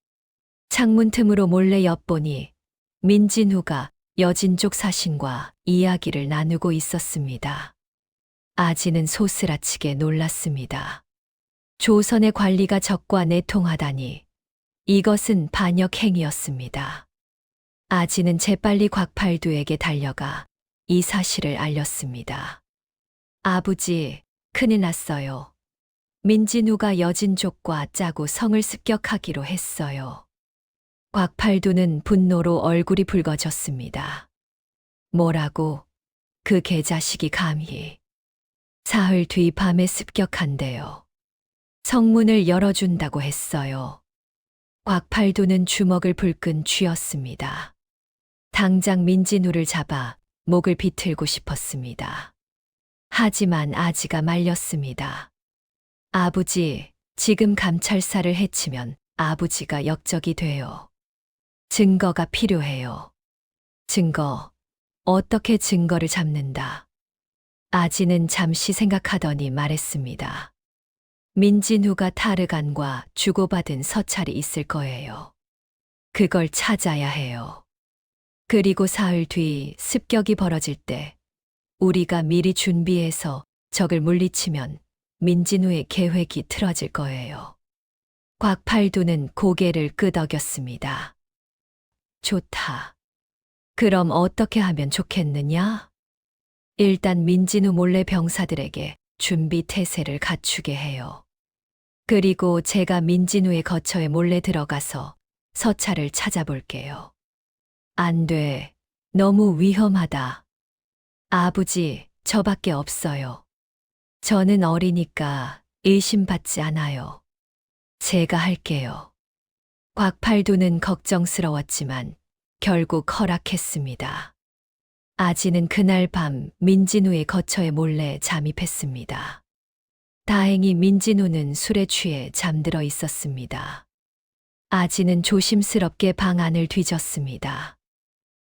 B: 창문 틈으로 몰래 엿보니 민진우가 여진족 사신과 이야기를 나누고 있었습니다. 아지는 소스라치게 놀랐습니다. 조선의 관리가 적과 내통하다니 이것은 반역 행위였습니다. 아지는 재빨리 곽팔두에게 달려가 이 사실을 알렸습니다. 아버지, 큰일 났어요. 민진우가 여진족과 짜고 성을 습격하기로 했어요. 곽팔두는 분노로 얼굴이 붉어졌습니다. 뭐라고? 그 개자식이 감히. 사흘 뒤 밤에 습격한대요. 성문을 열어준다고 했어요. 곽팔두는 주먹을 불끈 쥐었습니다. 당장 민진우를 잡아 목을 비틀고 싶었습니다. 하지만 아지가 말렸습니다. 아버지, 지금 감찰사를 해치면 아버지가 역적이 돼요. 증거가 필요해요. 증거, 어떻게 증거를 잡는다. 아지는 잠시 생각하더니 말했습니다. 민진우가 타르간과 주고받은 서찰이 있을 거예요. 그걸 찾아야 해요. 그리고 사흘 뒤 습격이 벌어질 때 우리가 미리 준비해서 적을 물리치면 민진우의 계획이 틀어질 거예요. 곽팔두는 고개를 끄덕였습니다. 좋다. 그럼 어떻게 하면 좋겠느냐? 일단 민진우 몰래 병사들에게 준비 태세를 갖추게 해요. 그리고 제가 민진우의 거처에 몰래 들어가서 서찰을 찾아볼게요. 안 돼. 너무 위험하다. 아버지, 저밖에 없어요. 저는 어리니까 의심받지 않아요. 제가 할게요. 곽팔두는 걱정스러웠지만 결국 허락했습니다. 아지는 그날 밤 민진우의 거처에 몰래 잠입했습니다. 다행히 민진우는 술에 취해 잠들어 있었습니다. 아지는 조심스럽게 방 안을 뒤졌습니다.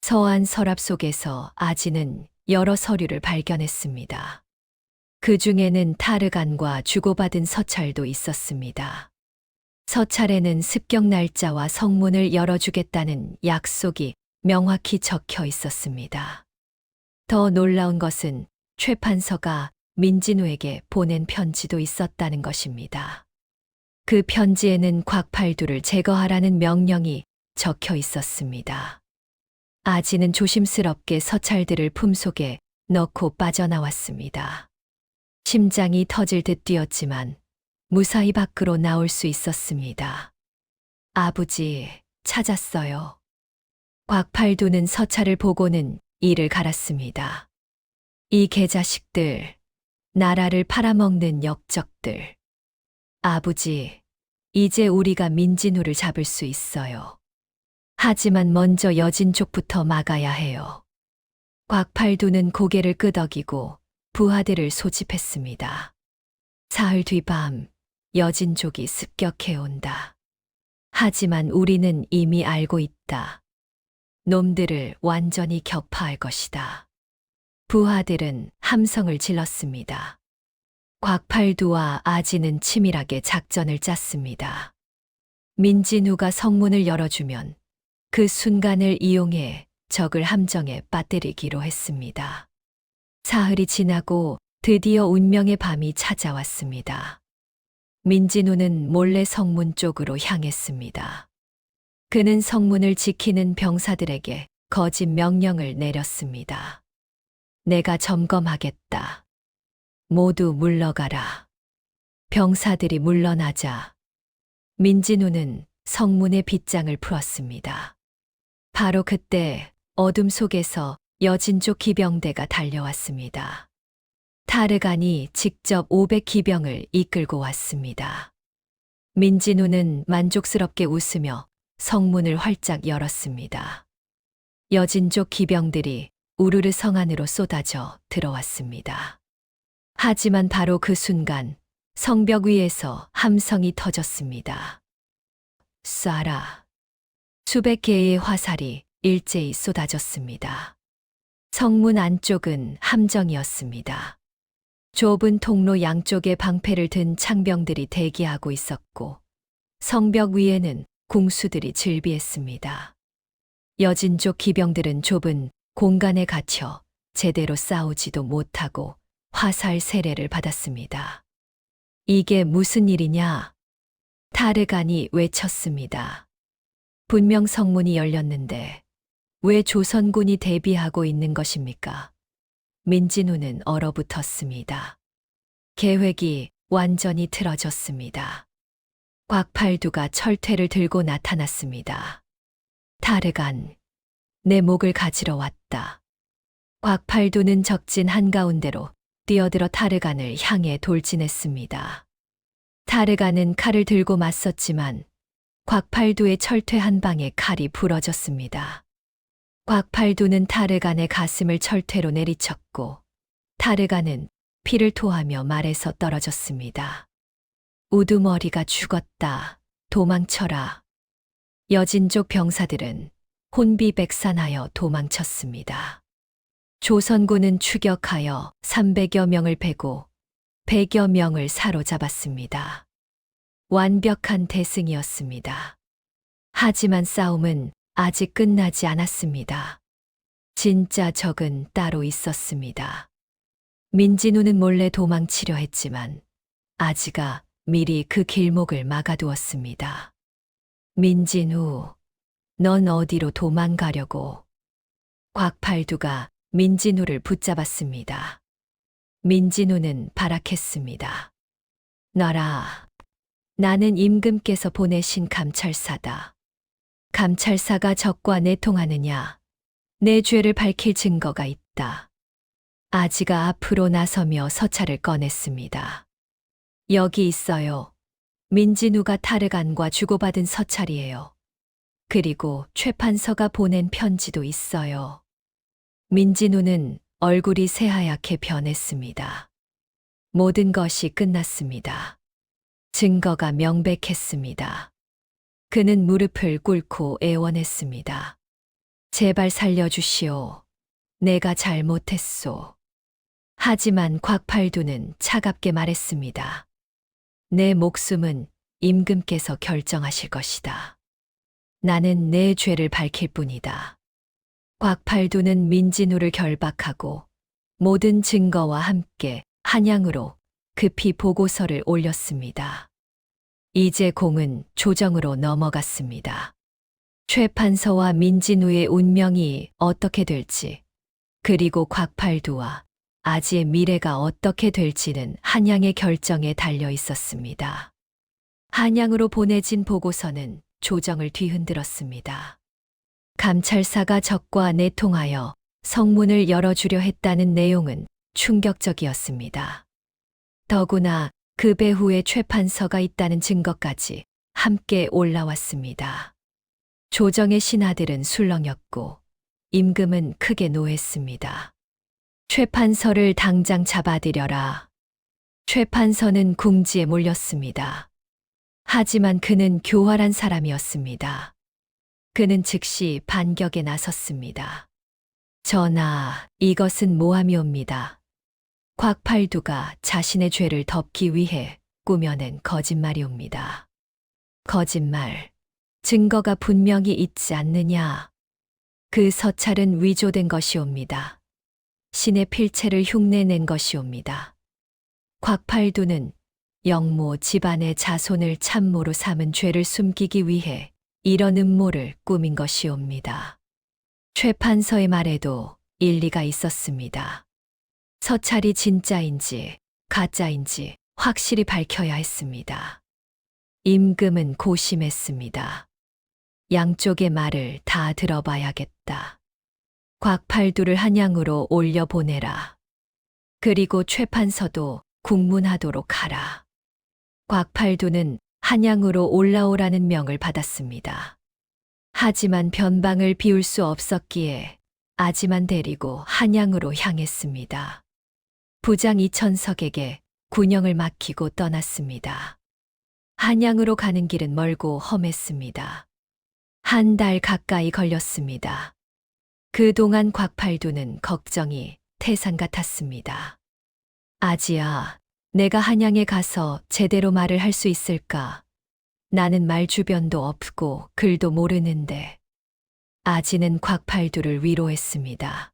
B: 서한 서랍 속에서 아지는 여러 서류를 발견했습니다. 그 중에는 타르간과 주고받은 서찰도 있었습니다. 서찰에는 습격 날짜와 성문을 열어주겠다는 약속이 명확히 적혀 있었습니다. 더 놀라운 것은 최 판서가 민진우에게 보낸 편지도 있었다는 것입니다. 그 편지에는 곽팔두를 제거하라는 명령이 적혀 있었습니다. 아지는 조심스럽게 서찰들을 품속에 넣고 빠져나왔습니다. 심장이 터질 듯 뛰었지만 무사히 밖으로 나올 수 있었습니다. 아버지, 찾았어요. 곽팔두는 서찰을 보고는 이를 갈았습니다. 이 개자식들, 나라를 팔아먹는 역적들. 아버지, 이제 우리가 민진우를 잡을 수 있어요. 하지만 먼저 여진족부터 막아야 해요. 곽팔두는 고개를 끄덕이고 부하들을 소집했습니다. 사흘 뒤밤, 여진족이 습격해온다. 하지만 우리는 이미 알고 있다. 놈들을 완전히 격파할 것이다. 부하들은 함성을 질렀습니다. 곽팔두와 아지는 치밀하게 작전을 짰습니다. 민진우가 성문을 열어주면 그 순간을 이용해 적을 함정에 빠뜨리기로 했습니다. 사흘이 지나고 드디어 운명의 밤이 찾아왔습니다. 민진우는 몰래 성문 쪽으로 향했습니다. 그는 성문을 지키는 병사들에게 거짓 명령을 내렸습니다. 내가 점검하겠다. 모두 물러가라. 병사들이 물러나자 민진우는 성문의 빗장을 풀었습니다. 바로 그때 어둠 속에서 여진족 기병대가 달려왔습니다. 타르간이 직접 500기병을 이끌고 왔습니다. 민진우는 만족스럽게 웃으며 성문을 활짝 열었습니다. 여진족 기병들이 우르르 성 안으로 쏟아져 들어왔습니다. 하지만 바로 그 순간 성벽 위에서 함성이 터졌습니다. 쏴라. 수백 개의 화살이 일제히 쏟아졌습니다. 성문 안쪽은 함정이었습니다. 좁은 통로 양쪽에 방패를 든 창병들이 대기하고 있었고 성벽 위에는 궁수들이 즐비했습니다. 여진족 기병들은 좁은 공간에 갇혀 제대로 싸우지도 못하고 화살 세례를 받았습니다. 이게 무슨 일이냐? 타르간이 외쳤습니다. 분명 성문이 열렸는데 왜 조선군이 대비하고 있는 것입니까? 민진우는 얼어붙었습니다. 계획이 완전히 틀어졌습니다. 곽팔두가 철퇴를 들고 나타났습니다. 타르간, 내 목을 가지러 왔다. 곽팔두는 적진 한가운데로 뛰어들어 타르간을 향해 돌진했습니다. 타르간은 칼을 들고 맞섰지만 곽팔두의 철퇴 한 방에 칼이 부러졌습니다. 곽팔두는 타르간의 가슴을 철퇴로 내리쳤고 타르간은 피를 토하며 말에서 떨어졌습니다. 우두머리가 죽었다. 도망쳐라. 여진족 병사들은 혼비백산하여 도망쳤습니다. 조선군은 추격하여 300여 명을 베고 100여 명을 사로잡았습니다. 완벽한 대승이었습니다. 하지만 싸움은 아직 끝나지 않았습니다. 진짜 적은 따로 있었습니다. 민진우는 몰래 도망치려 했지만 아지가 미리 그 길목을 막아두었습니다. 민진우, 넌 어디로 도망가려고? 곽팔두가 민진우를 붙잡았습니다. 민진우는 발악했습니다. 너라, 나는 임금께서 보내신 감찰사다. 감찰사가 적과 내통하느냐? 내 죄를 밝힐 증거가 있다. 아지가 앞으로 나서며 서찰을 꺼냈습니다. 여기 있어요. 민진우가 타르간과 주고받은 서찰이에요. 그리고 최 판서가 보낸 편지도 있어요. 민진우는 얼굴이 새하얗게 변했습니다. 모든 것이 끝났습니다. 증거가 명백했습니다. 그는 무릎을 꿇고 애원했습니다. 제발 살려주시오. 내가 잘못했소. 하지만 곽팔두는 차갑게 말했습니다. 내 목숨은 임금께서 결정하실 것이다. 나는 내 죄를 밝힐 뿐이다. 곽팔두는 민진우를 결박하고 모든 증거와 함께 한양으로 급히 보고서를 올렸습니다. 이제 공은 조정으로 넘어갔습니다. 최 판서와 민진우의 운명이 어떻게 될지, 그리고 곽팔두와 아지의 미래가 어떻게 될지는 한양의 결정에 달려 있었습니다. 한양으로 보내진 보고서는 조정을 뒤흔들었습니다. 감찰사가 적과 내통하여 성문을 열어주려 했다는 내용은 충격적이었습니다. 더구나 그 배후에 최 판서가 있다는 증거까지 함께 올라왔습니다. 조정의 신하들은 술렁였고 임금은 크게 노했습니다. 최 판서를 당장 잡아들여라. 최 판서는 궁지에 몰렸습니다. 하지만 그는 교활한 사람이었습니다. 그는 즉시 반격에 나섰습니다. 전하, 이것은 모함이옵니다. 곽팔두가 자신의 죄를 덮기 위해 꾸며낸 거짓말이옵니다. 거짓말, 증거가 분명히 있지 않느냐. 그 서찰은 위조된 것이옵니다. 신의 필체를 흉내낸 것이옵니다. 곽팔두는 영모 집안의 자손을 참모로 삼은 죄를 숨기기 위해 이런 음모를 꾸민 것이옵니다. 최 판서의 말에도 일리가 있었습니다. 서찰이 진짜인지 가짜인지 확실히 밝혀야 했습니다. 임금은 고심했습니다. 양쪽의 말을 다 들어봐야겠다. 곽팔두를 한양으로 올려보내라. 그리고 최 판서도 국문하도록 하라. 곽팔두는 한양으로 올라오라는 명을 받았습니다. 하지만 변방을 비울 수 없었기에 아지만 데리고 한양으로 향했습니다. 부장 이천석에게 군영을 맡기고 떠났습니다. 한양으로 가는 길은 멀고 험했습니다. 한 달 가까이 걸렸습니다. 그동안 곽팔두는 걱정이 태산 같았습니다. 아지야, 내가 한양에 가서 제대로 말을 할 수 있을까? 나는 말 주변도 없고 글도 모르는데. 아지는 곽팔두를 위로했습니다.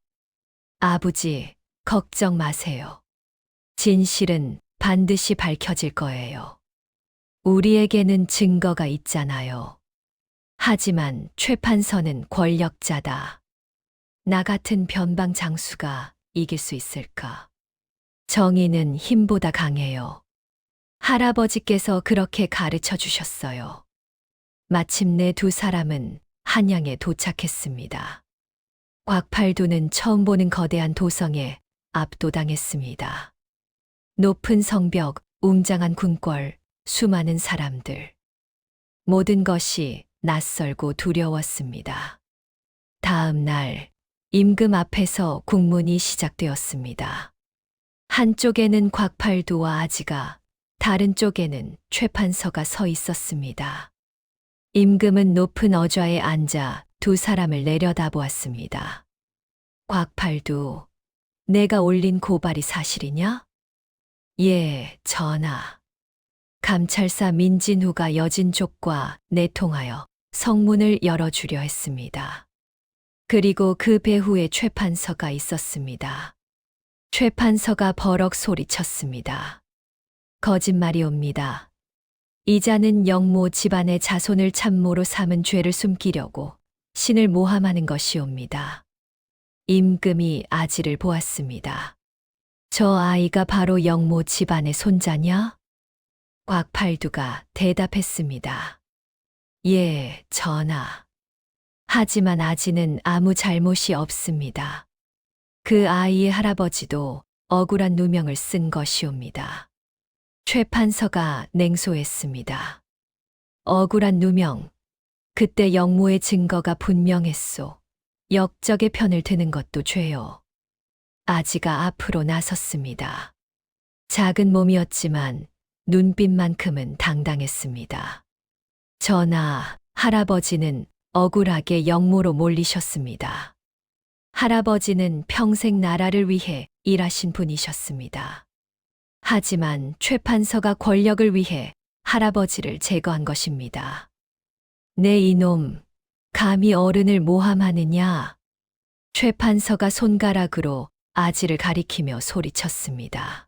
B: 아버지, 걱정 마세요. 진실은 반드시 밝혀질 거예요. 우리에게는 증거가 있잖아요. 하지만 최 판서는 권력자다. 나 같은 변방 장수가 이길 수 있을까? 정의는 힘보다 강해요. 할아버지께서 그렇게 가르쳐 주셨어요. 마침내 두 사람은 한양에 도착했습니다. 곽팔두는 처음 보는 거대한 도성에 압도당했습니다. 높은 성벽, 웅장한 궁궐, 수많은 사람들. 모든 것이 낯설고 두려웠습니다. 다음 날, 임금 앞에서 국문이 시작되었습니다. 한쪽에는 곽팔두와 아지가, 다른 쪽에는 최 판서가 서 있었습니다. 임금은 높은 어좌에 앉아 두 사람을 내려다보았습니다. 곽팔두, 내가 올린 고발이 사실이냐? 예, 전하. 감찰사 민진후가 여진 족과 내통하여 성문을 열어주려 했습니다. 그리고 그 배후에 최 판서가 있었습니다. 최 판서가 버럭 소리쳤습니다. 거짓말이옵니다. 이자는 영모 집안의 자손을 참모로 삼은 죄를 숨기려고 신을 모함하는 것이옵니다. 임금이 아지를 보았습니다. 저 아이가 바로 영모 집안의 손자냐? 곽팔두가 대답했습니다. 예, 전하. 하지만 아지는 아무 잘못이 없습니다. 그 아이의 할아버지도 억울한 누명을 쓴 것이옵니다. 최 판서가 냉소했습니다. 억울한 누명. 그때 영모의 증거가 분명했소. 역적의 편을 드는 것도 죄요. 아지가 앞으로 나섰습니다. 작은 몸이었지만 눈빛만큼은 당당했습니다. 전하, 할아버지는 억울하게 역모로 몰리셨습니다. 할아버지는 평생 나라를 위해 일하신 분이셨습니다. 하지만 최판서가 권력을 위해 할아버지를 제거한 것입니다. 내 이놈, 감히 어른을 모함하느냐? 최판서가 손가락으로 아지를 가리키며 소리쳤습니다.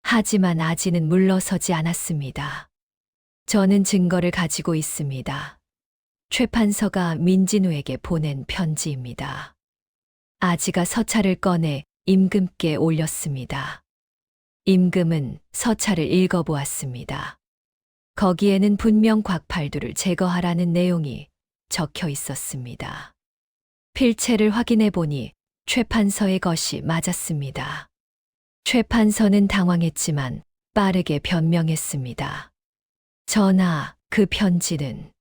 B: 하지만 아지는 물러서지 않았습니다. 저는 증거를 가지고 있습니다. 최판서가 민진우에게 보낸 편지입니다. 아지가 서찰을 꺼내 임금께 올렸습니다. 임금은 서찰을 읽어보았습니다. 거기에는 분명 곽팔두를 제거하라는 내용이 적혀 있었습니다. 필체를 확인해 보니 최판서의 것이 맞았습니다. 최판서는 당황했지만 빠르게 변명했습니다. 전하, 그 편지는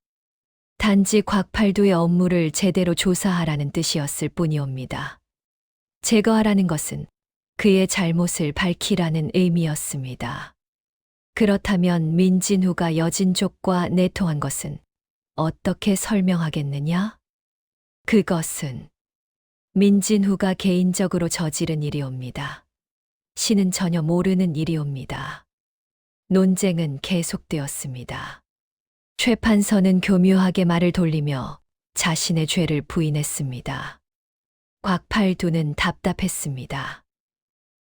B: 단지 곽팔두의 업무를 제대로 조사하라는 뜻이었을 뿐이옵니다. 제거하라는 것은 그의 잘못을 밝히라는 의미였습니다. 그렇다면 민진후가 여진족과 내통한 것은 어떻게 설명하겠느냐? 그것은 민진후가 개인적으로 저지른 일이옵니다. 신은 전혀 모르는 일이옵니다. 논쟁은 계속되었습니다. 최판서는 교묘하게 말을 돌리며 자신의 죄를 부인했습니다. 곽팔두는 답답했습니다.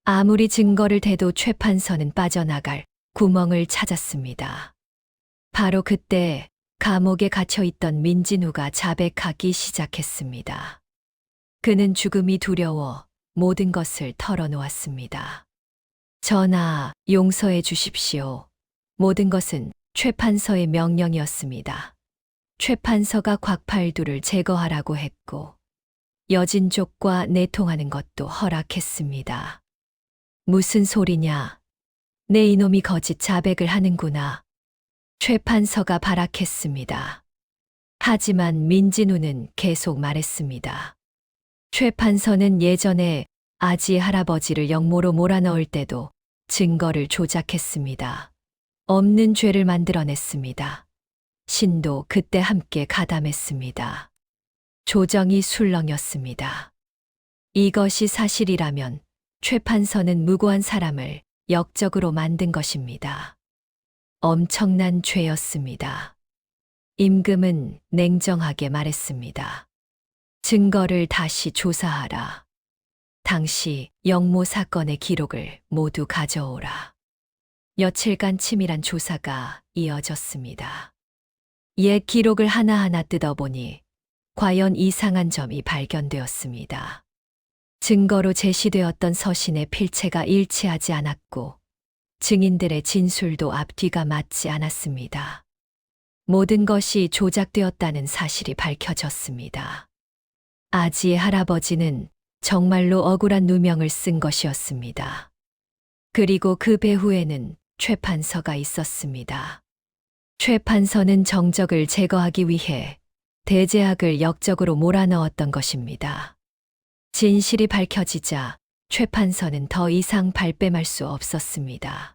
B: 아무리 증거를 대도 최판서는 빠져나갈 구멍을 찾았습니다. 바로 그때 감옥에 갇혀 있던 민진우가 자백하기 시작했습니다. 그는 죽음이 두려워 모든 것을 털어놓았습니다. 전하, 용서해 주십시오. 모든 것은 최판서의 명령이었습니다. 최판서가 곽팔두를 제거하라고 했고 여진족과 내통하는 것도 허락했습니다. 무슨 소리냐? 내 이놈이 거짓 자백을 하는구나. 최판서가 발악했습니다. 하지만 민진우는 계속 말했습니다. 최판서는 예전에 아지 할아버지를 역모로 몰아넣을 때도 증거를 조작했습니다. 없는 죄를 만들어냈습니다. 신도 그때 함께 가담했습니다. 조정이 술렁였습니다. 이것이 사실이라면 최판서는 무고한 사람을 역적으로 만든 것입니다. 엄청난 죄였습니다. 임금은 냉정하게 말했습니다. 증거를 다시 조사하라. 당시 역모 사건의 기록을 모두 가져오라. 며칠간 치밀한 조사가 이어졌습니다. 옛 기록을 하나하나 뜯어보니 과연 이상한 점이 발견되었습니다. 증거로 제시되었던 서신의 필체가 일치하지 않았고 증인들의 진술도 앞뒤가 맞지 않았습니다. 모든 것이 조작되었다는 사실이 밝혀졌습니다. 아지의 할아버지는 정말로 억울한 누명을 쓴 것이었습니다. 그리고 그 배후에는 최판서가 있었습니다. 최판서는 정적을 제거하기 위해 대제학을 역적으로 몰아넣었던 것입니다. 진실이 밝혀지자 최판서는 더 이상 발뺌할 수 없었습니다.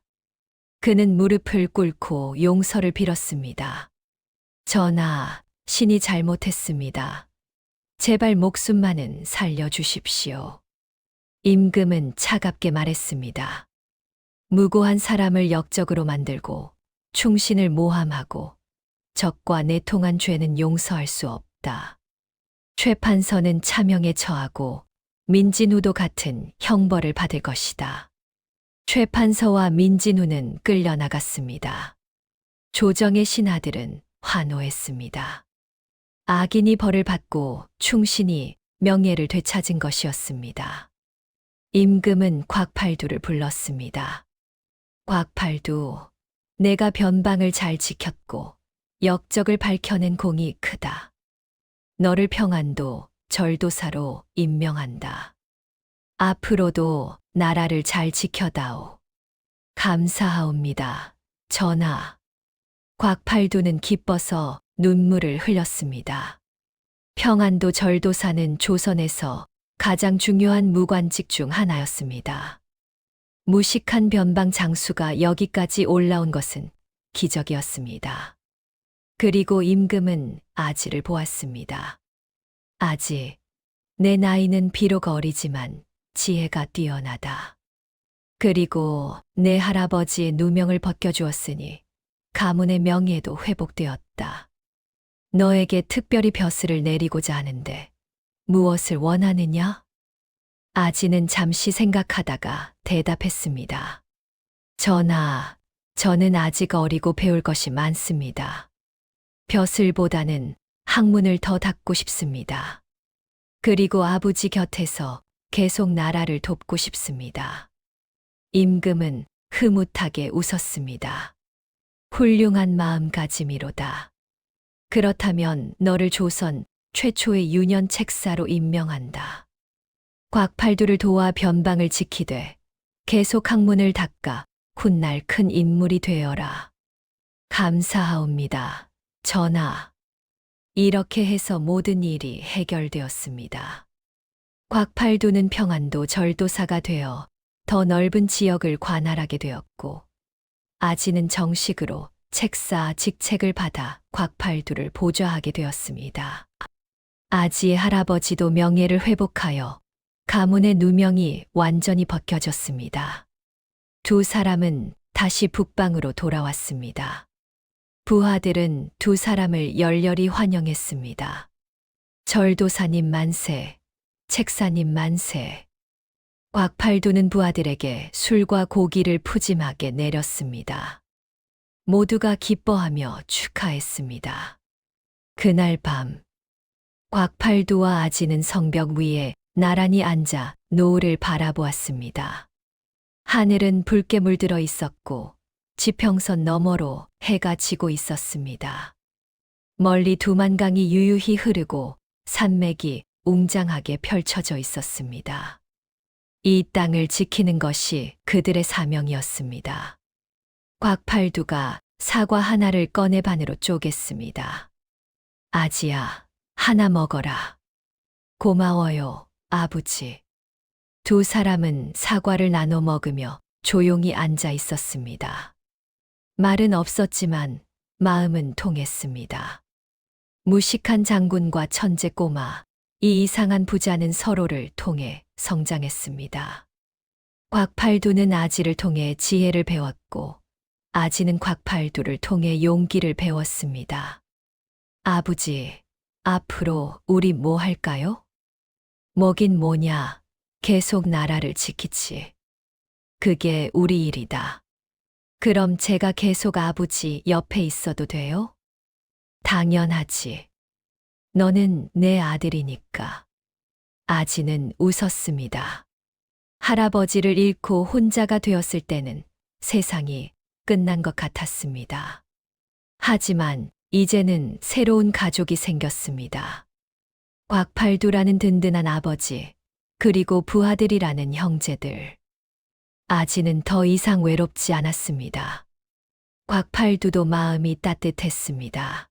B: 그는 무릎을 꿇고 용서를 빌었습니다. 전하, 신이 잘못했습니다. 제발 목숨만은 살려주십시오. 임금은 차갑게 말했습니다. 무고한 사람을 역적으로 만들고 충신을 모함하고 적과 내통한 죄는 용서할 수 없다. 최판서는 차명에 처하고 민진우도 같은 형벌을 받을 것이다. 최판서와 민진우는 끌려나갔습니다. 조정의 신하들은 환호했습니다. 악인이 벌을 받고 충신이 명예를 되찾은 것이었습니다. 임금은 곽팔두를 불렀습니다. 곽팔두, 내가 변방을 잘 지켰고 역적을 밝혀낸 공이 크다. 너를 평안도 절도사로 임명한다. 앞으로도 나라를 잘 지켜다오. 감사하옵니다. 전하. 곽팔두는 기뻐서 눈물을 흘렸습니다. 평안도 절도사는 조선에서 가장 중요한 무관직 중 하나였습니다. 무식한 변방 장수가 여기까지 올라온 것은 기적이었습니다. 그리고 임금은 아지를 보았습니다. 아지, 내 나이는 비록 어리지만 지혜가 뛰어나다. 그리고 내 할아버지의 누명을 벗겨주었으니 가문의 명예도 회복되었다. 너에게 특별히 벼슬을 내리고자 하는데 무엇을 원하느냐? 아지는 잠시 생각하다가 대답했습니다. 전하, 저는 아직 어리고 배울 것이 많습니다. 벼슬보다는 학문을 더 닦고 싶습니다. 그리고 아버지 곁에서 계속 나라를 돕고 싶습니다. 임금은 흐뭇하게 웃었습니다. 훌륭한 마음가짐이로다. 그렇다면 너를 조선 최초의 유년 책사로 임명한다. 곽팔두를 도와 변방을 지키되 계속 학문을 닦아 훗날 큰 인물이 되어라. 감사하옵니다, 전하. 이렇게 해서 모든 일이 해결되었습니다. 곽팔두는 평안도 절도사가 되어 더 넓은 지역을 관할하게 되었고, 아지는 정식으로 책사 직책을 받아 곽팔두를 보좌하게 되었습니다. 아지의 할아버지도 명예를 회복하여 가문의 누명이 완전히 벗겨졌습니다. 두 사람은 다시 북방으로 돌아왔습니다. 부하들은 두 사람을 열렬히 환영했습니다. 절도사님 만세, 책사님 만세. 곽팔두는 부하들에게 술과 고기를 푸짐하게 내렸습니다. 모두가 기뻐하며 축하했습니다. 그날 밤, 곽팔두와 아지는 성벽 위에 나란히 앉아 노을을 바라보았습니다. 하늘은 붉게 물들어 있었고 지평선 너머로 해가 지고 있었습니다. 멀리 두만강이 유유히 흐르고 산맥이 웅장하게 펼쳐져 있었습니다. 이 땅을 지키는 것이 그들의 사명이었습니다. 곽팔두가 사과 하나를 꺼내 반으로 쪼갰습니다. 아지야, 하나 먹어라. 고마워요, 아버지. 두 사람은 사과를 나눠 먹으며 조용히 앉아 있었습니다. 말은 없었지만 마음은 통했습니다. 무식한 장군과 천재 꼬마, 이 이상한 부자는 서로를 통해 성장했습니다. 곽팔두는 아지를 통해 지혜를 배웠고, 아지는 곽팔두를 통해 용기를 배웠습니다. 아버지, 앞으로 우리 뭐 할까요? 뭐긴 뭐냐, 계속 나라를 지키지. 그게 우리 일이다. 그럼 제가 계속 아버지 옆에 있어도 돼요? 당연하지. 너는 내 아들이니까. 아지는 웃었습니다. 할아버지를 잃고 혼자가 되었을 때는 세상이 끝난 것 같았습니다. 하지만 이제는 새로운 가족이 생겼습니다. 곽팔두라는 든든한 아버지, 그리고 부하들이라는 형제들. 아지는 더 이상 외롭지 않았습니다. 곽팔두도 마음이 따뜻했습니다.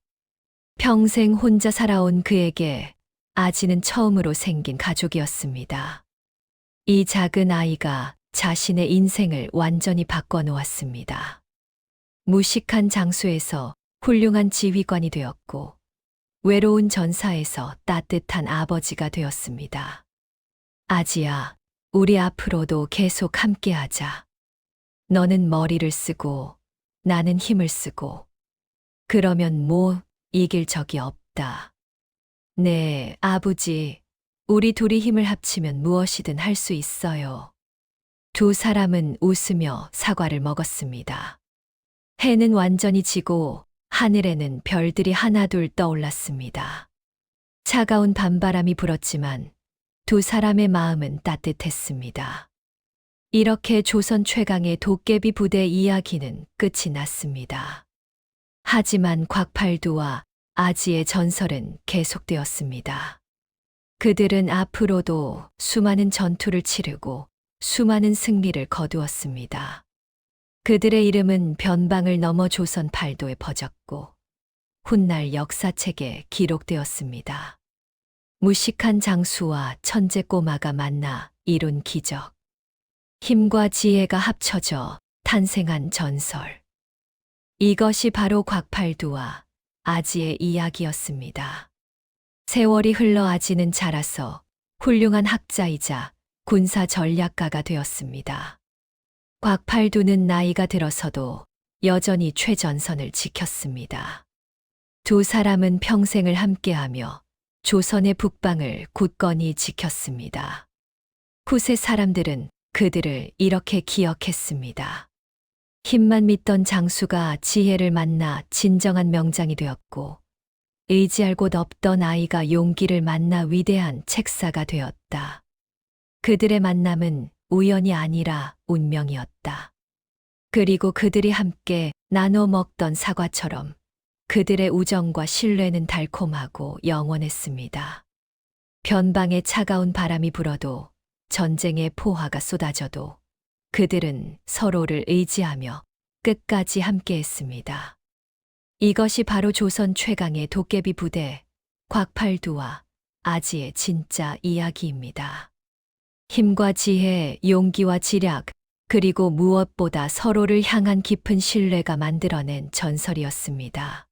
B: 평생 혼자 살아온 그에게 아지는 처음으로 생긴 가족이었습니다. 이 작은 아이가 자신의 인생을 완전히 바꿔놓았습니다. 무식한 장수에서 훌륭한 지휘관이 되었고, 외로운 전사에서 따뜻한 아버지가 되었습니다. 아지야, 우리 앞으로도 계속 함께하자. 너는 머리를 쓰고 나는 힘을 쓰고, 그러면 뭐 이길 적이 없다. 네, 아버지, 우리 둘이 힘을 합치면 무엇이든 할 수 있어요. 두 사람은 웃으며 사과를 먹었습니다. 해는 완전히 지고 하늘에는 별들이 하나둘 떠올랐습니다. 차가운 밤바람이 불었지만 두 사람의 마음은 따뜻했습니다. 이렇게 조선 최강의 도깨비 부대 이야기는 끝이 났습니다. 하지만 곽팔두와 아지의 전설은 계속되었습니다. 그들은 앞으로도 수많은 전투를 치르고 수많은 승리를 거두었습니다. 그들의 이름은 변방을 넘어 조선 팔도에 퍼졌고 훗날 역사책에 기록되었습니다. 무식한 장수와 천재 꼬마가 만나 이룬 기적. 힘과 지혜가 합쳐져 탄생한 전설. 이것이 바로 곽팔두와 아지의 이야기였습니다. 세월이 흘러 아지는 자라서 훌륭한 학자이자 군사 전략가가 되었습니다. 곽팔두는 나이가 들어서도 여전히 최전선을 지켰습니다. 두 사람은 평생을 함께하며 조선의 북방을 굳건히 지켰습니다. 후세 사람들은 그들을 이렇게 기억했습니다. 힘만 믿던 장수가 지혜를 만나 진정한 명장이 되었고, 의지할 곳 없던 아이가 용기를 만나 위대한 책사가 되었다. 그들의 만남은 우연이 아니라 운명이었다. 그리고 그들이 함께 나눠 먹던 사과처럼 그들의 우정과 신뢰는 달콤하고 영원했습니다. 변방에 차가운 바람이 불어도 전쟁의 포화가 쏟아져도 그들은 서로를 의지하며 끝까지 함께했습니다. 이것이 바로 조선 최강의 도깨비 부대 곽팔두와 아지의 진짜 이야기입니다. 힘과 지혜, 용기와 지략, 그리고 무엇보다 서로를 향한 깊은 신뢰가 만들어낸 전설이었습니다.